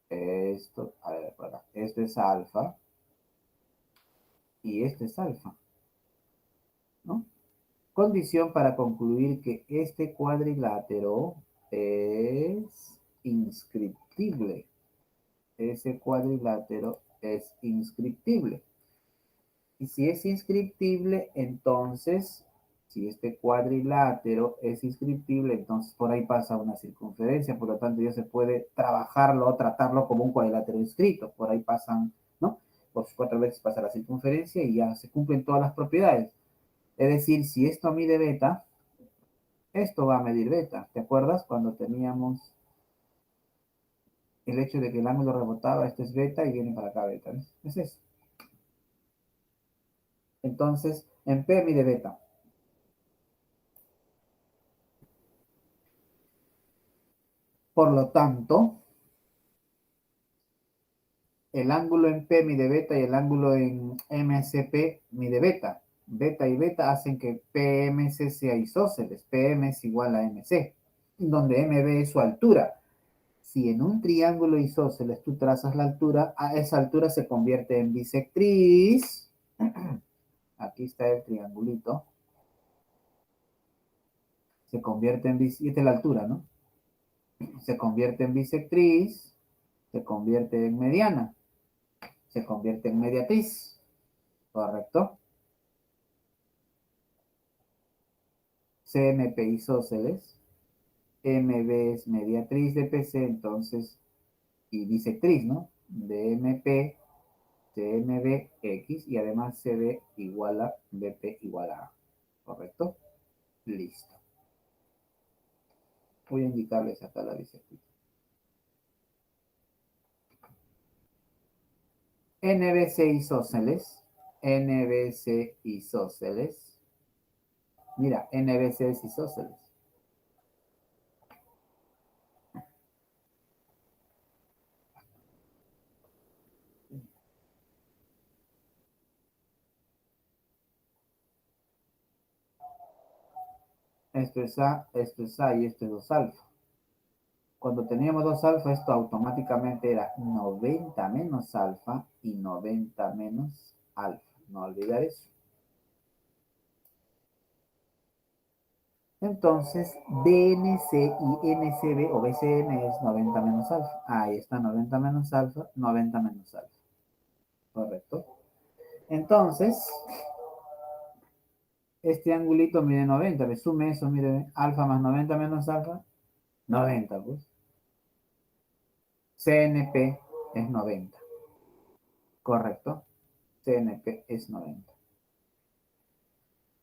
esto, a ver, por acá. Esto es alfa y este es alfa, ¿no? Condición para concluir que este cuadrilátero es inscriptible. Ese cuadrilátero es inscriptible. Y si es inscriptible, entonces, si este cuadrilátero es inscriptible, entonces por ahí pasa una circunferencia, por lo tanto ya se puede trabajarlo o tratarlo como un cuadrilátero inscrito. Por ahí pasan, ¿no? Por 4 veces pasa la circunferencia y ya se cumplen todas las propiedades. Es decir, si esto mide beta, esto va a medir beta. ¿Te acuerdas cuando teníamos el hecho de que el ángulo rebotaba? Esto es beta y viene para acá beta, ¿ves? Es eso. Entonces, en P mide beta. Por lo tanto, el ángulo en P mide beta y el ángulo en MCP mide beta. Beta y beta hacen que PMC sea isósceles. PM es igual a MC, donde MB es su altura. Si en un triángulo isósceles tú trazas la altura, a esa altura se convierte en bisectriz. Aquí está el triangulito. Se convierte en bisectriz. Esta es la altura, ¿no? Se convierte en bisectriz. Se convierte en mediana. Se convierte en mediatriz. ¿Correcto? CMP isósceles. MB es mediatriz de PC, entonces, y bisectriz, ¿no? De MP, CMB, X, y además CB igual a BP igual a A. ¿Correcto? Listo. Voy a indicarles acá la bisectriz. NBC isósceles. NBC isósceles. Mira, NBC es isósceles. Esto es A y esto es 2 alfa. Cuando teníamos 2 alfa, esto automáticamente era 90 menos alfa y 90 menos alfa. No olvidar eso. Entonces, BNC y NCB o BCN es 90 menos alfa. Ahí está, 90 menos alfa, 90 menos alfa. Correcto. Entonces, este angulito mide 90. Le sume eso, mire, alfa más 90 menos alfa, 90, pues. CNP es 90. Correcto. CNP es 90.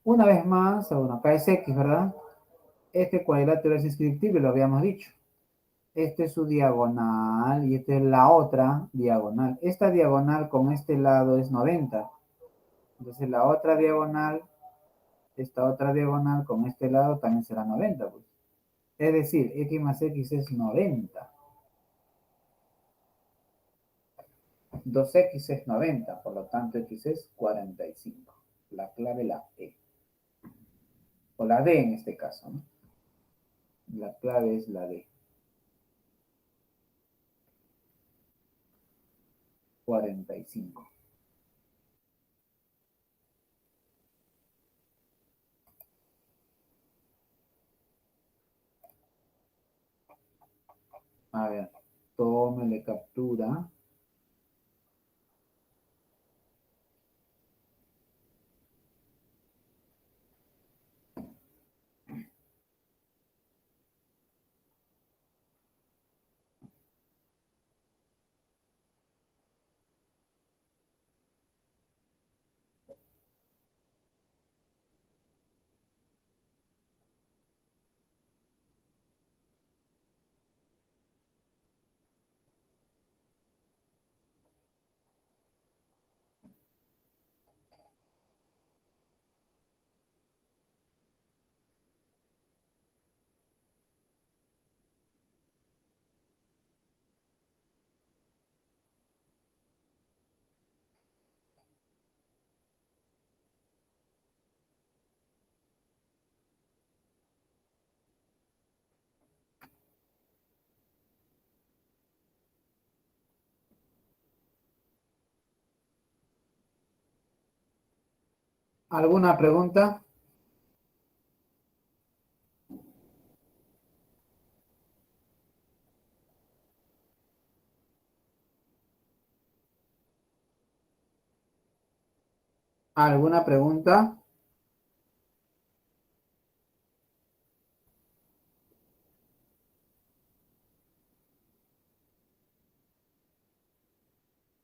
Una vez más, bueno, acá es X, ¿verdad? Este cuadrilátero es inscriptible, lo habíamos dicho. Este es su diagonal y esta es la otra diagonal. Esta diagonal con este lado es 90. Entonces la otra diagonal, esta otra diagonal con este lado también será 90, pues. Es decir, X más X es 90. 2X es 90, por lo tanto X es 45. La clave la E. O la D en este caso, ¿no? La clave es la D. 45. A ver, tómele captura. ¿Alguna pregunta? ¿Alguna pregunta?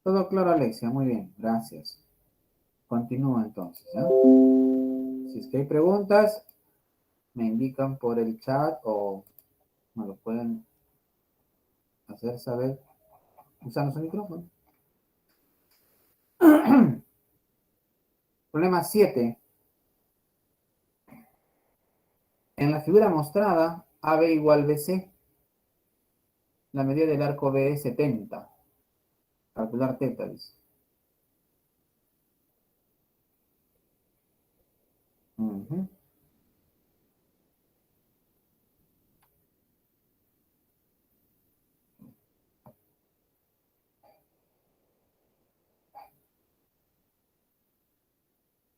Todo claro, Alexia. Muy bien, gracias. Continúa entonces, ¿eh? Si es que hay preguntas, me indican por el chat o me lo pueden hacer saber usando su micrófono. Problema 7. En la figura mostrada, AB igual BC, la medida del arco B es 70. Calcular teta, dice. Ujú.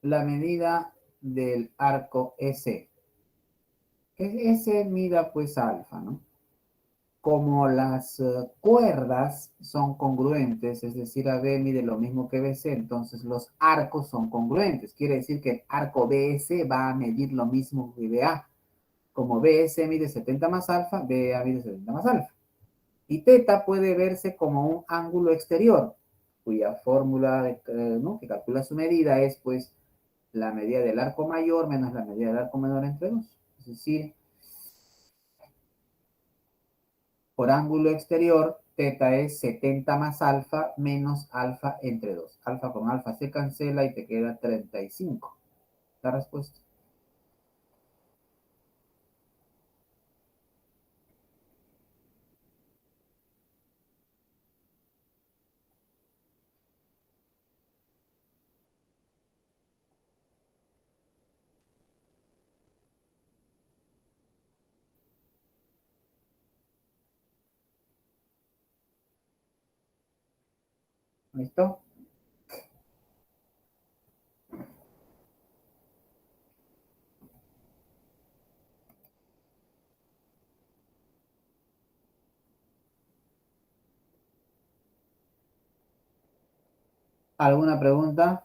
La medida del arco S. S mida pues alfa, ¿no? Como las cuerdas son congruentes, es decir, AB mide lo mismo que BC, entonces los arcos son congruentes. Quiere decir que el arco BS va a medir lo mismo que BA. Como BS mide 70 más alfa, BA mide 70 más alfa. Y teta puede verse como un ángulo exterior, cuya fórmula ¿no? que calcula su medida es pues la medida del arco mayor menos la medida del arco menor entre dos. Es decir, Por ángulo exterior, teta es 70 más alfa menos alfa entre 2. Alfa con alfa se cancela y te queda 35. La respuesta. ¿Listo? ¿Alguna pregunta?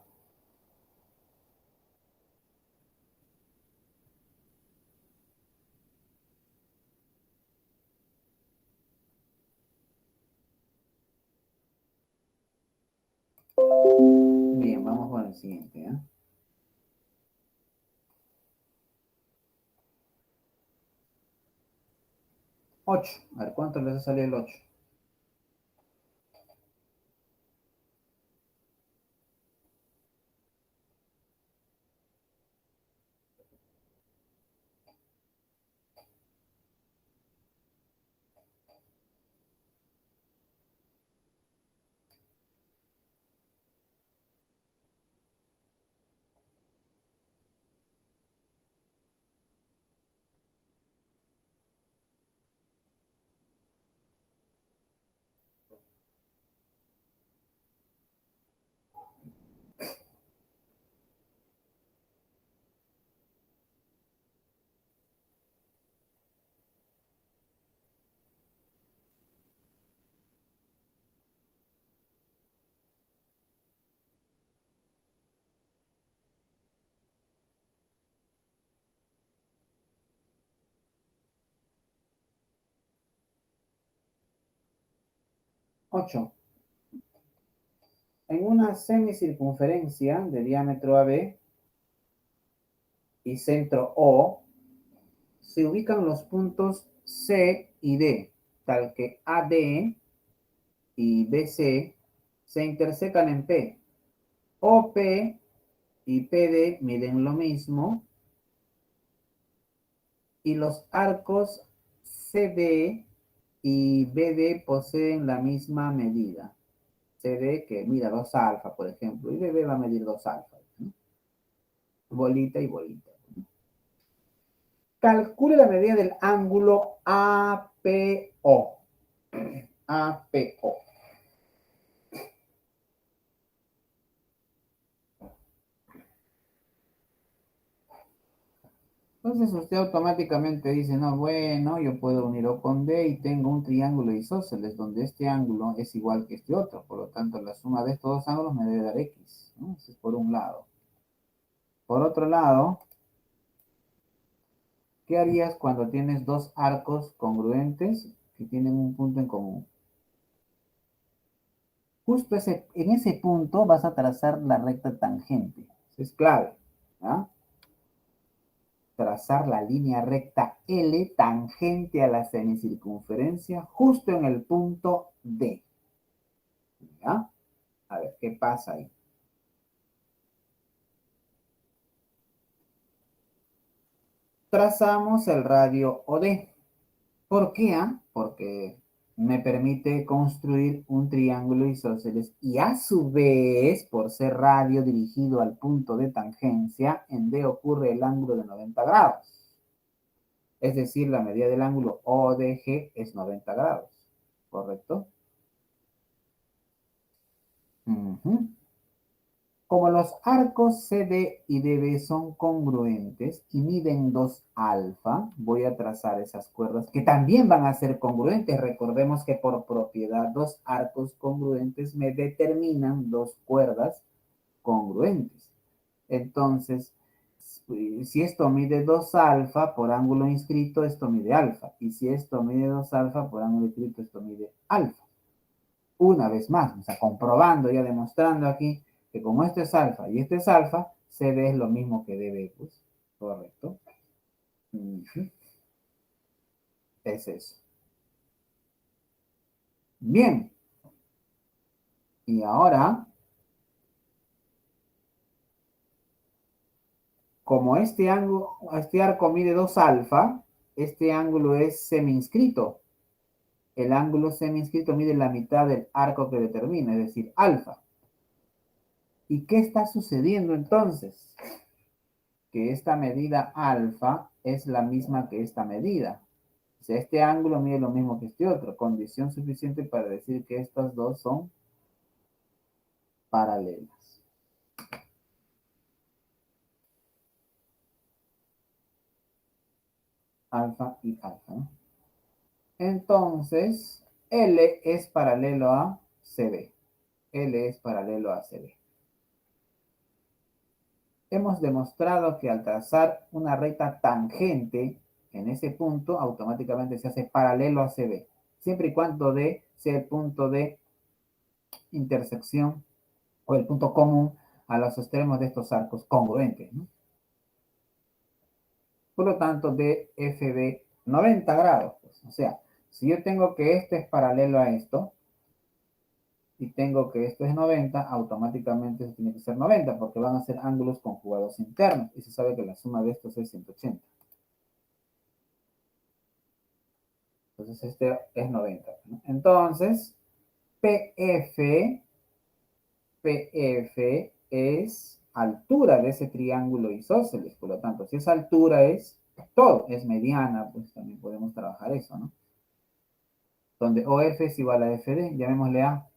Bien, vamos con el siguiente. ¿Eh? 8. A ver, ¿cuánto les ha salido el 8? Ocho. En una semicircunferencia de diámetro AB y centro O, se ubican los puntos C y D, tal que AD y BC se intersecan en P. OP y PD miden lo mismo y los arcos CD y BD poseen la misma medida. CD que mida 2 alfa, por ejemplo, y BD va a medir 2 alfa. ¿No? Bolita y bolita. Calcule la medida del ángulo APO. APO. Entonces usted automáticamente dice, no, bueno, yo puedo unir O con D y tengo un triángulo isósceles donde este ángulo es igual que este otro. Por lo tanto, la suma de estos dos ángulos me debe dar X. ¿No? Eso es por un lado. Por otro lado, ¿qué harías cuando tienes dos arcos congruentes que tienen un punto en común? Justo en ese punto vas a trazar la recta tangente. Eso es clave. ¿Ah? Trazar la línea recta L tangente a la semicircunferencia justo en el punto D. ¿Ya? A ver, ¿qué pasa ahí? Trazamos el radio OD. ¿Por qué? Porque me permite construir un triángulo isósceles y a su vez, por ser radio dirigido al punto de tangencia, en D ocurre el ángulo de 90 grados. Es decir, la medida del ángulo ODG es 90 grados. ¿Correcto? Uh-huh. Como los arcos CD y DB son congruentes y miden 2 alfa, voy a trazar esas cuerdas que también van a ser congruentes. Recordemos que por propiedad dos arcos congruentes me determinan dos cuerdas congruentes. Entonces, si esto mide 2 alfa por ángulo inscrito, esto mide alfa. Y si esto mide 2 alfa por ángulo inscrito, esto mide alfa. Una vez más, o sea, comprobando, ya demostrando aquí que como esto es alfa y esto es alfa, CD es lo mismo que DB, pues. Correcto. Uh-huh. Es eso. Bien, y ahora, como este ángulo, este arco mide 2 alfa, este ángulo es semi-inscrito. El ángulo semi-inscrito mide la mitad del arco que determina, es decir, alfa. ¿Y qué está sucediendo entonces? Que esta medida alfa es la misma que esta medida. O sea, este ángulo mide lo mismo que este otro, condición suficiente para decir que estas dos son paralelas. Alfa y alfa, ¿no? Entonces, L es paralelo a CB. L es paralelo a CB. Hemos demostrado que al trazar una recta tangente en ese punto, automáticamente se hace paralelo a CB, siempre y cuando D sea el punto de intersección o el punto común a los extremos de estos arcos congruentes, ¿no? Por lo tanto, DFB 90 grados. Pues. O sea, si yo tengo que este es paralelo a esto y tengo que esto es 90, automáticamente eso tiene que ser 90 porque van a ser ángulos conjugados internos y se sabe que la suma de estos es 180. Entonces este es 90. ¿No? Entonces, PF, PF es altura de ese triángulo isósceles. Por lo tanto, si esa altura es todo, es mediana, pues también podemos trabajar eso, ¿no? Donde OF es igual a FD, llamémosle A.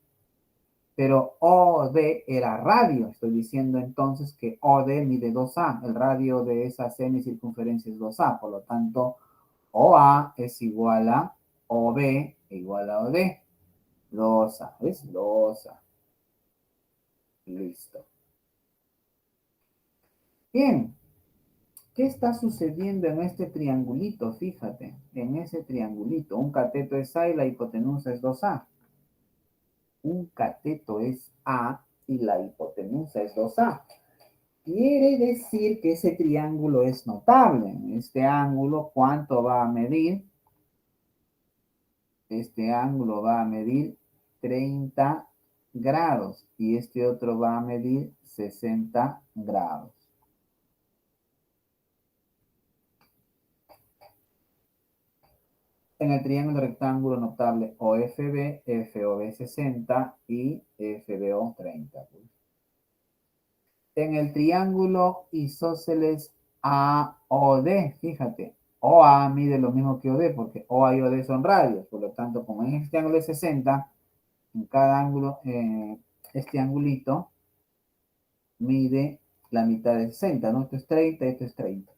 Pero OD era radio. Estoy diciendo entonces que OD mide 2A. El radio de esa semicircunferencia es 2A. Por lo tanto, OA es igual a OB igual a OD. 2A. ¿Ves? 2A. Listo. Bien. ¿Qué está sucediendo en este triangulito? Fíjate. En ese triangulito. Un cateto es A y la hipotenusa es 2A. Un cateto es A y la hipotenusa es 2A. Quiere decir que ese triángulo es notable. Este ángulo, ¿cuánto va a medir? Este ángulo va a medir 30 grados y este otro va a medir 60 grados. En el triángulo rectángulo notable OFB, FOB 60 y FBO 30. En el triángulo isósceles AOD, fíjate, OA mide lo mismo que OD porque OA y OD son radios. Por lo tanto, como en este ángulo es 60, en cada ángulo, este angulito mide la mitad de 60, ¿no? Esto es 30, esto es 30.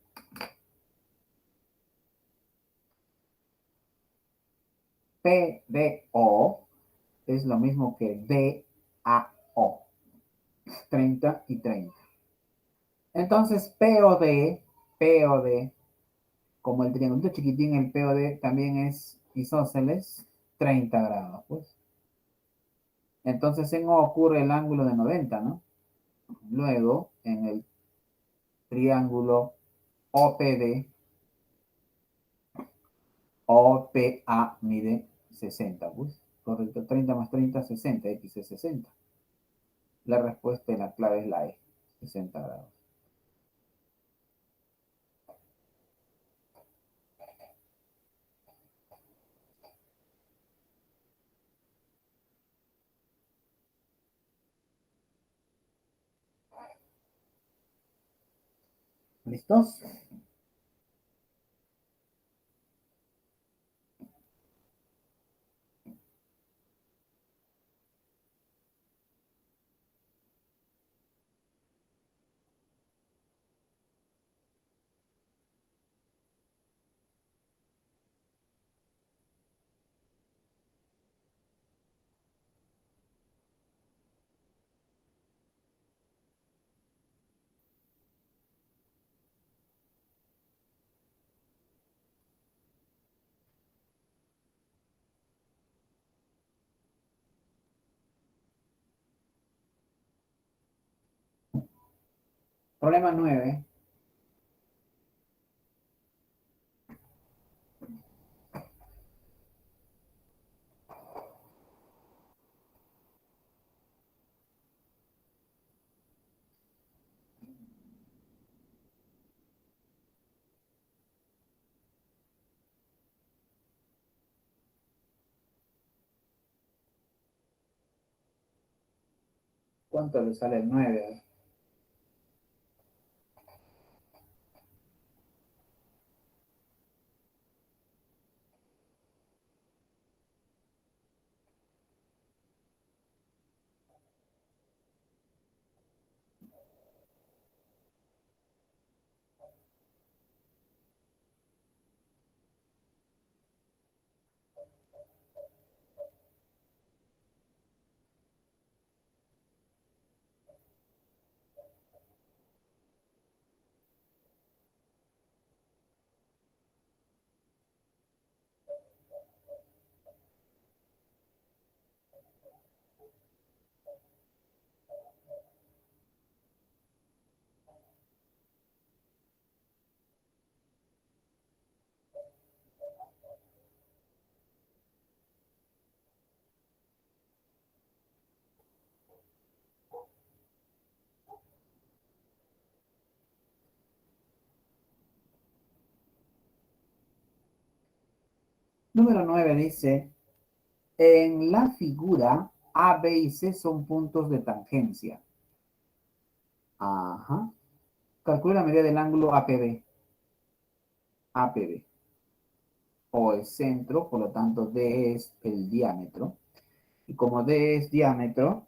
PDO es lo mismo que DAO, 30 y 30. Entonces, POD, como el triángulo chiquitín, el POD también es isósceles, 30 grados, pues. Entonces en O ocurre el ángulo de 90, ¿no? Luego, en el triángulo OPD, OPA mide 60, pues. Correcto, 30 más 30, 60, X es 60. La respuesta en la clave es la E, 60 grados. ¿Listos? Problema 9. ¿Cuánto le sale el 9? Número 9 dice, en la figura A, B y C son puntos de tangencia. Ajá. Calcula la medida del ángulo APB. APB. O el centro, por lo tanto D es el diámetro. Y como D es diámetro,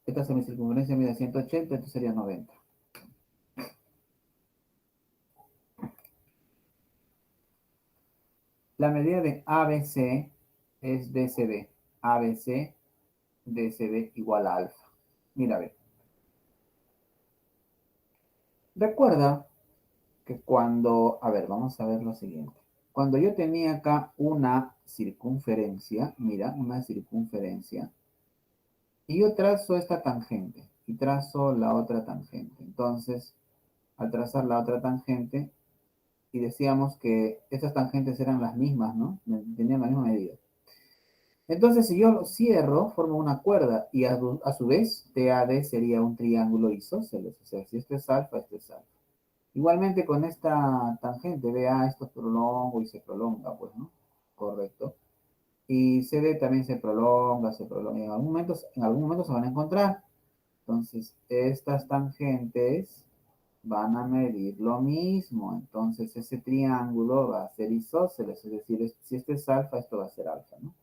esta semicircunferencia mide 180, esto sería 90. La medida de ABC es DCB. ABC, DCB igual a alfa. Mira, a ver. Recuerda que cuando, a ver, vamos a ver lo siguiente. Cuando yo tenía acá una circunferencia, mira, una circunferencia, y yo trazo esta tangente y trazo la otra tangente. Entonces, al trazar la otra tangente, y decíamos que estas tangentes eran las mismas, ¿no? Tenían la misma medida. Entonces, si yo lo cierro, formo una cuerda y a su vez, TAD sería un triángulo isósceles. O sea, si esto es alfa, esto es alfa. Igualmente con esta tangente, vea, esto prolongo y se prolonga, pues, ¿no? Correcto. Y CD también se prolonga, se prolonga. En algún momento se van a encontrar. Entonces, estas tangentes van a medir lo mismo. Entonces, ese triángulo va a ser isósceles. Es decir, si este es alfa, esto va a ser alfa, ¿no?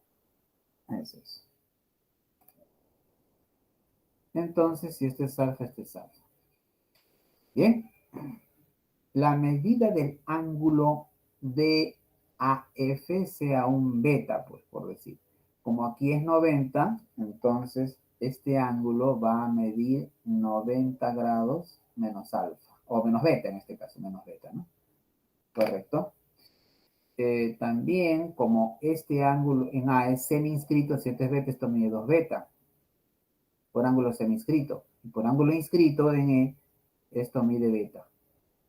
Eso es. Entonces, si este es alfa, este es alfa. Bien. La medida del ángulo de AF sea un beta, pues por decir. Como aquí es 90, entonces este ángulo va a medir 90 grados menos alfa, o menos beta en este caso, menos beta, ¿no? Correcto. También, como este ángulo en A es semi-inscrito, si este es beta, esto mide 2 beta, por ángulo semi-inscrito. Y por ángulo inscrito en E, esto mide beta.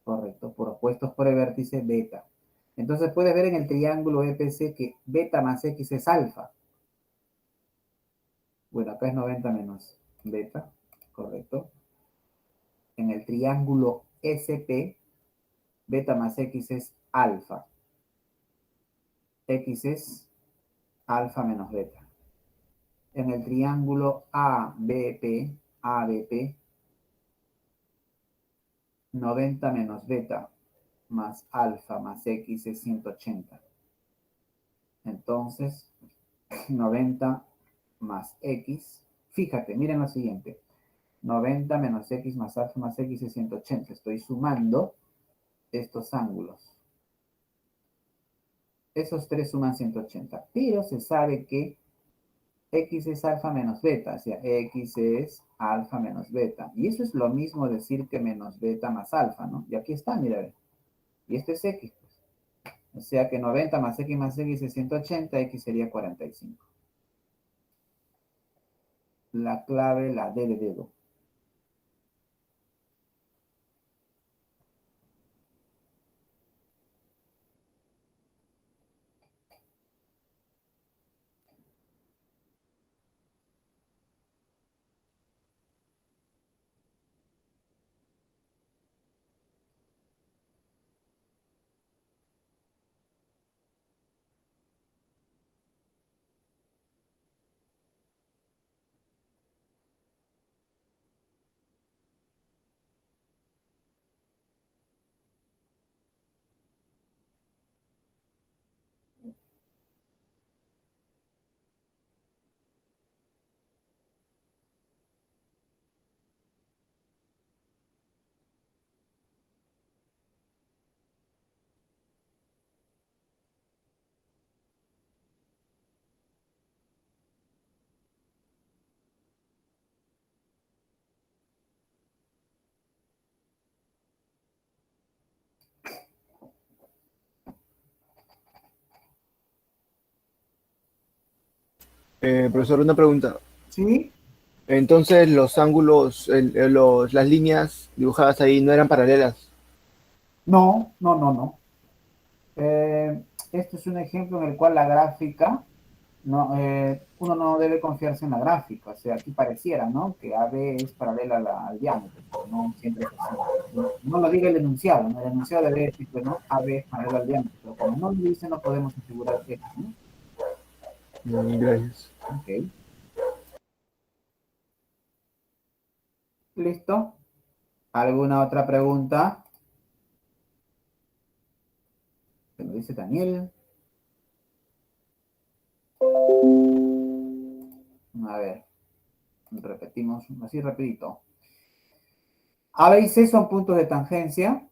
Correcto, por opuestos por el vértice beta. Entonces puedes ver en el triángulo EPC que beta más X es alfa. Bueno, acá es 90 menos beta, correcto. En el triángulo SP, beta más X es alfa. X es alfa menos beta. En el triángulo ABP, 90 menos beta más alfa más X es 180. Entonces, 90 más X. Fíjate, miren lo siguiente. 90 menos X más alfa más X es 180. Estoy sumando estos ángulos. Esos tres suman 180. Pero se sabe que X es alfa menos beta. O sea, X es alfa menos beta. Y eso es lo mismo decir que menos beta más alfa, ¿no? Y aquí está, mira. Y este es X. O sea que 90 más X es 180. X sería 45. La clave, la D de dedo. Profesor, una pregunta. ¿Sí? Entonces, los ángulos, las líneas dibujadas ahí no eran paralelas. No, no, no, no. Este es un ejemplo en el cual la gráfica, no, uno no debe confiarse en la gráfica. O sea, aquí pareciera, ¿no? Que AB es paralela al diámetro, pero no siempre es así. No lo diga el enunciado, ¿no? El enunciado debe decir, pues, ¿no? AB es paralela al diámetro, pero como no lo dice, no podemos asegurar esto, ¿no? Gracias. Ok. ¿Listo? ¿Alguna otra pregunta? Que me dice Daniel. A ver, repetimos así rapidito. A, B y C son puntos de tangencia.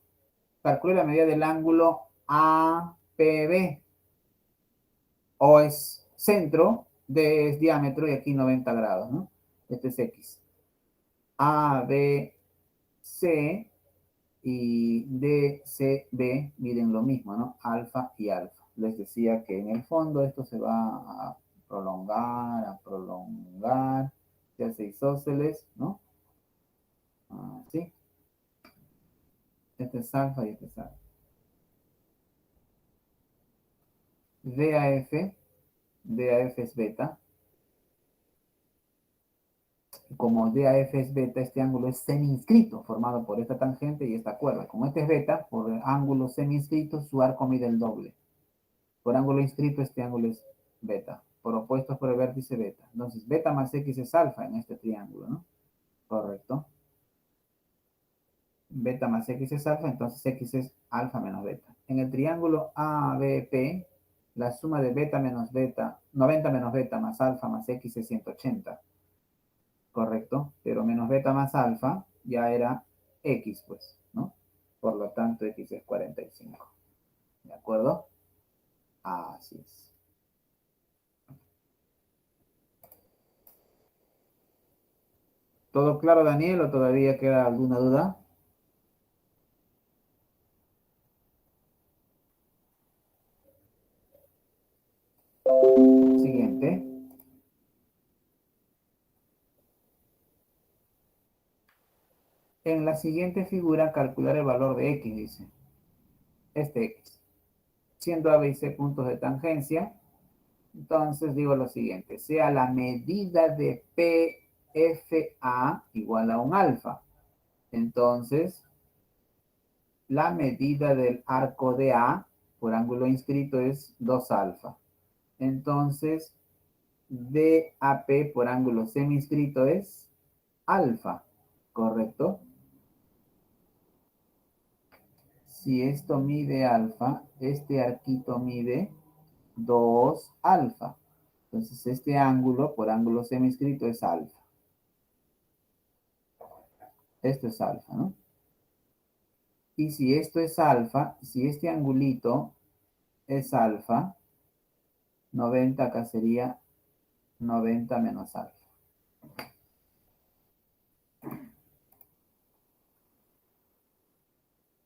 Calcule la medida del ángulo APB. O es centro, D es diámetro y aquí 90 grados, ¿no? Este es X. A, B, C y D, C, B miden lo mismo, ¿no? Alfa y alfa. Les decía que en el fondo esto se va a prolongar, se hace isósceles, ¿no? Así. Este es alfa y este es alfa. DAF, DAF es beta. Como DAF es beta, este ángulo es semi-inscrito, formado por esta tangente y esta cuerda. Como este es beta, por ángulo semi-inscrito, su arco mide el doble. Por ángulo inscrito, este ángulo es beta. Por opuestos por el vértice beta. Entonces, beta más x es alfa en este triángulo, ¿no? Correcto. Beta más x es alfa, entonces x es alfa menos beta. En el triángulo ABP, la suma de beta menos beta, 90 menos beta más alfa más x es 180. Correcto, pero menos beta más alfa ya era x, pues, ¿no? Por lo tanto, x es 45. ¿De acuerdo? Así es. ¿Todo claro, Daniel, o todavía queda alguna duda? Siguiente. En la siguiente figura, calcular el valor de x, dice. Este x. Siendo A, B y C puntos de tangencia, entonces digo lo siguiente. Sea la medida de PFA igual a un alfa. Entonces, la medida del arco de A por ángulo inscrito es 2 alfa. Entonces, DAP por ángulo semi-inscrito es alfa, ¿correcto? Si esto mide alfa, este arquito mide 2 alfa. Entonces, este ángulo por ángulo semi-inscrito es alfa. Esto es alfa, ¿no? Y si esto es alfa, si este angulito es alfa, 90 acá sería 90 menos alfa.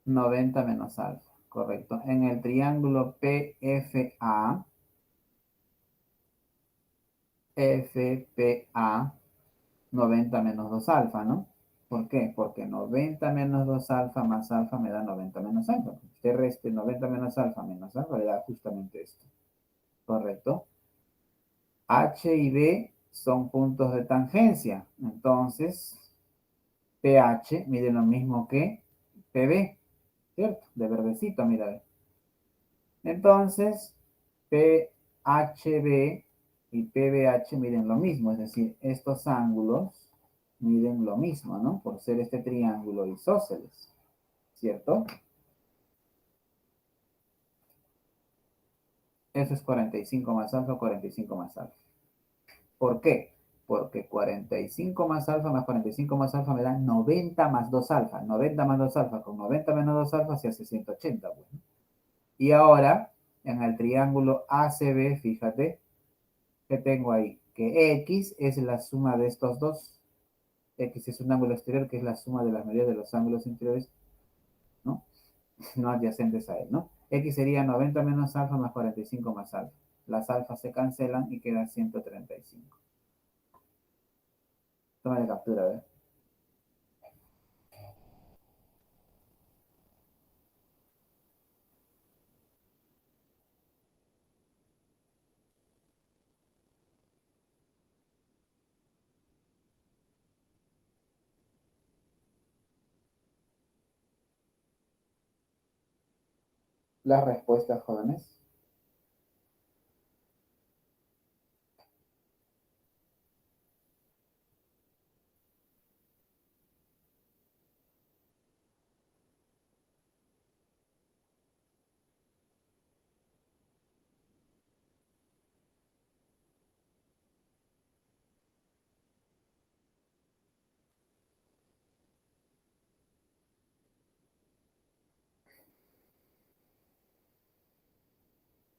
90 menos alfa, correcto. En el triángulo PFA, FPA, 90 menos 2 alfa, ¿no? ¿Por qué? Porque 90 menos 2 alfa más alfa me da 90 menos alfa. Usted reste 90 menos alfa le da justamente esto. ¿Correcto? H y B son puntos de tangencia. Entonces, PH mide lo mismo que PB, ¿cierto? De verdecito, mira. Entonces, PHB y PBH miden lo mismo, es decir, estos ángulos miden lo mismo, ¿no? Por ser este triángulo isósceles, ¿cierto? Eso es 45 más alfa, 45 más alfa. ¿Por qué? Porque 45 más alfa más 45 más alfa me da 90 más 2 alfa. 90 más 2 alfa con 90 menos 2 alfa se hace 180. Pues, ¿no? Y ahora, en el triángulo ACB, fíjate, que tengo ahí? Que X es la suma de estos dos. X es un ángulo exterior que es la suma de las medidas de los ángulos interiores, ¿no? No adyacentes a él, ¿no? X sería 90 menos alfa más 45 más alfa. Las alfas se cancelan y quedan 135. Toma de captura, a ver. Las respuestas, jóvenes.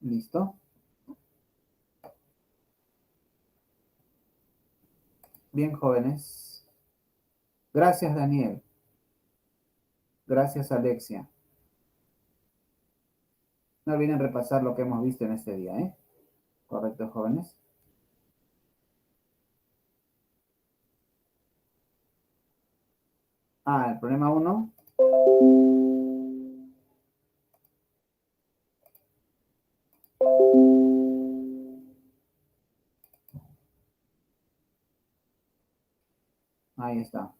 ¿Listo? Bien, jóvenes. Gracias, Daniel. Gracias, Alexia. No olviden repasar lo que hemos visto en este día, ¿eh? Correcto, jóvenes. Ah, el problema uno. Ahí está.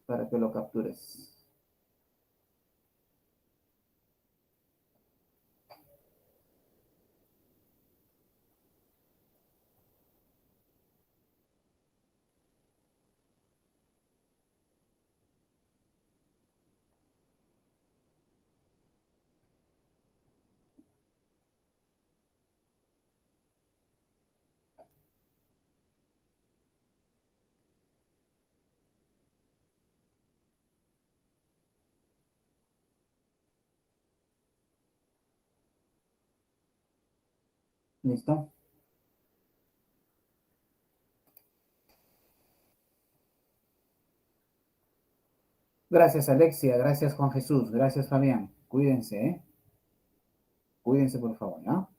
Para que lo captures. ¿Listo? Gracias, Alexia. Gracias, Juan Jesús. Gracias, Fabián. Cuídense, ¿eh? Cuídense, por favor, ¿no?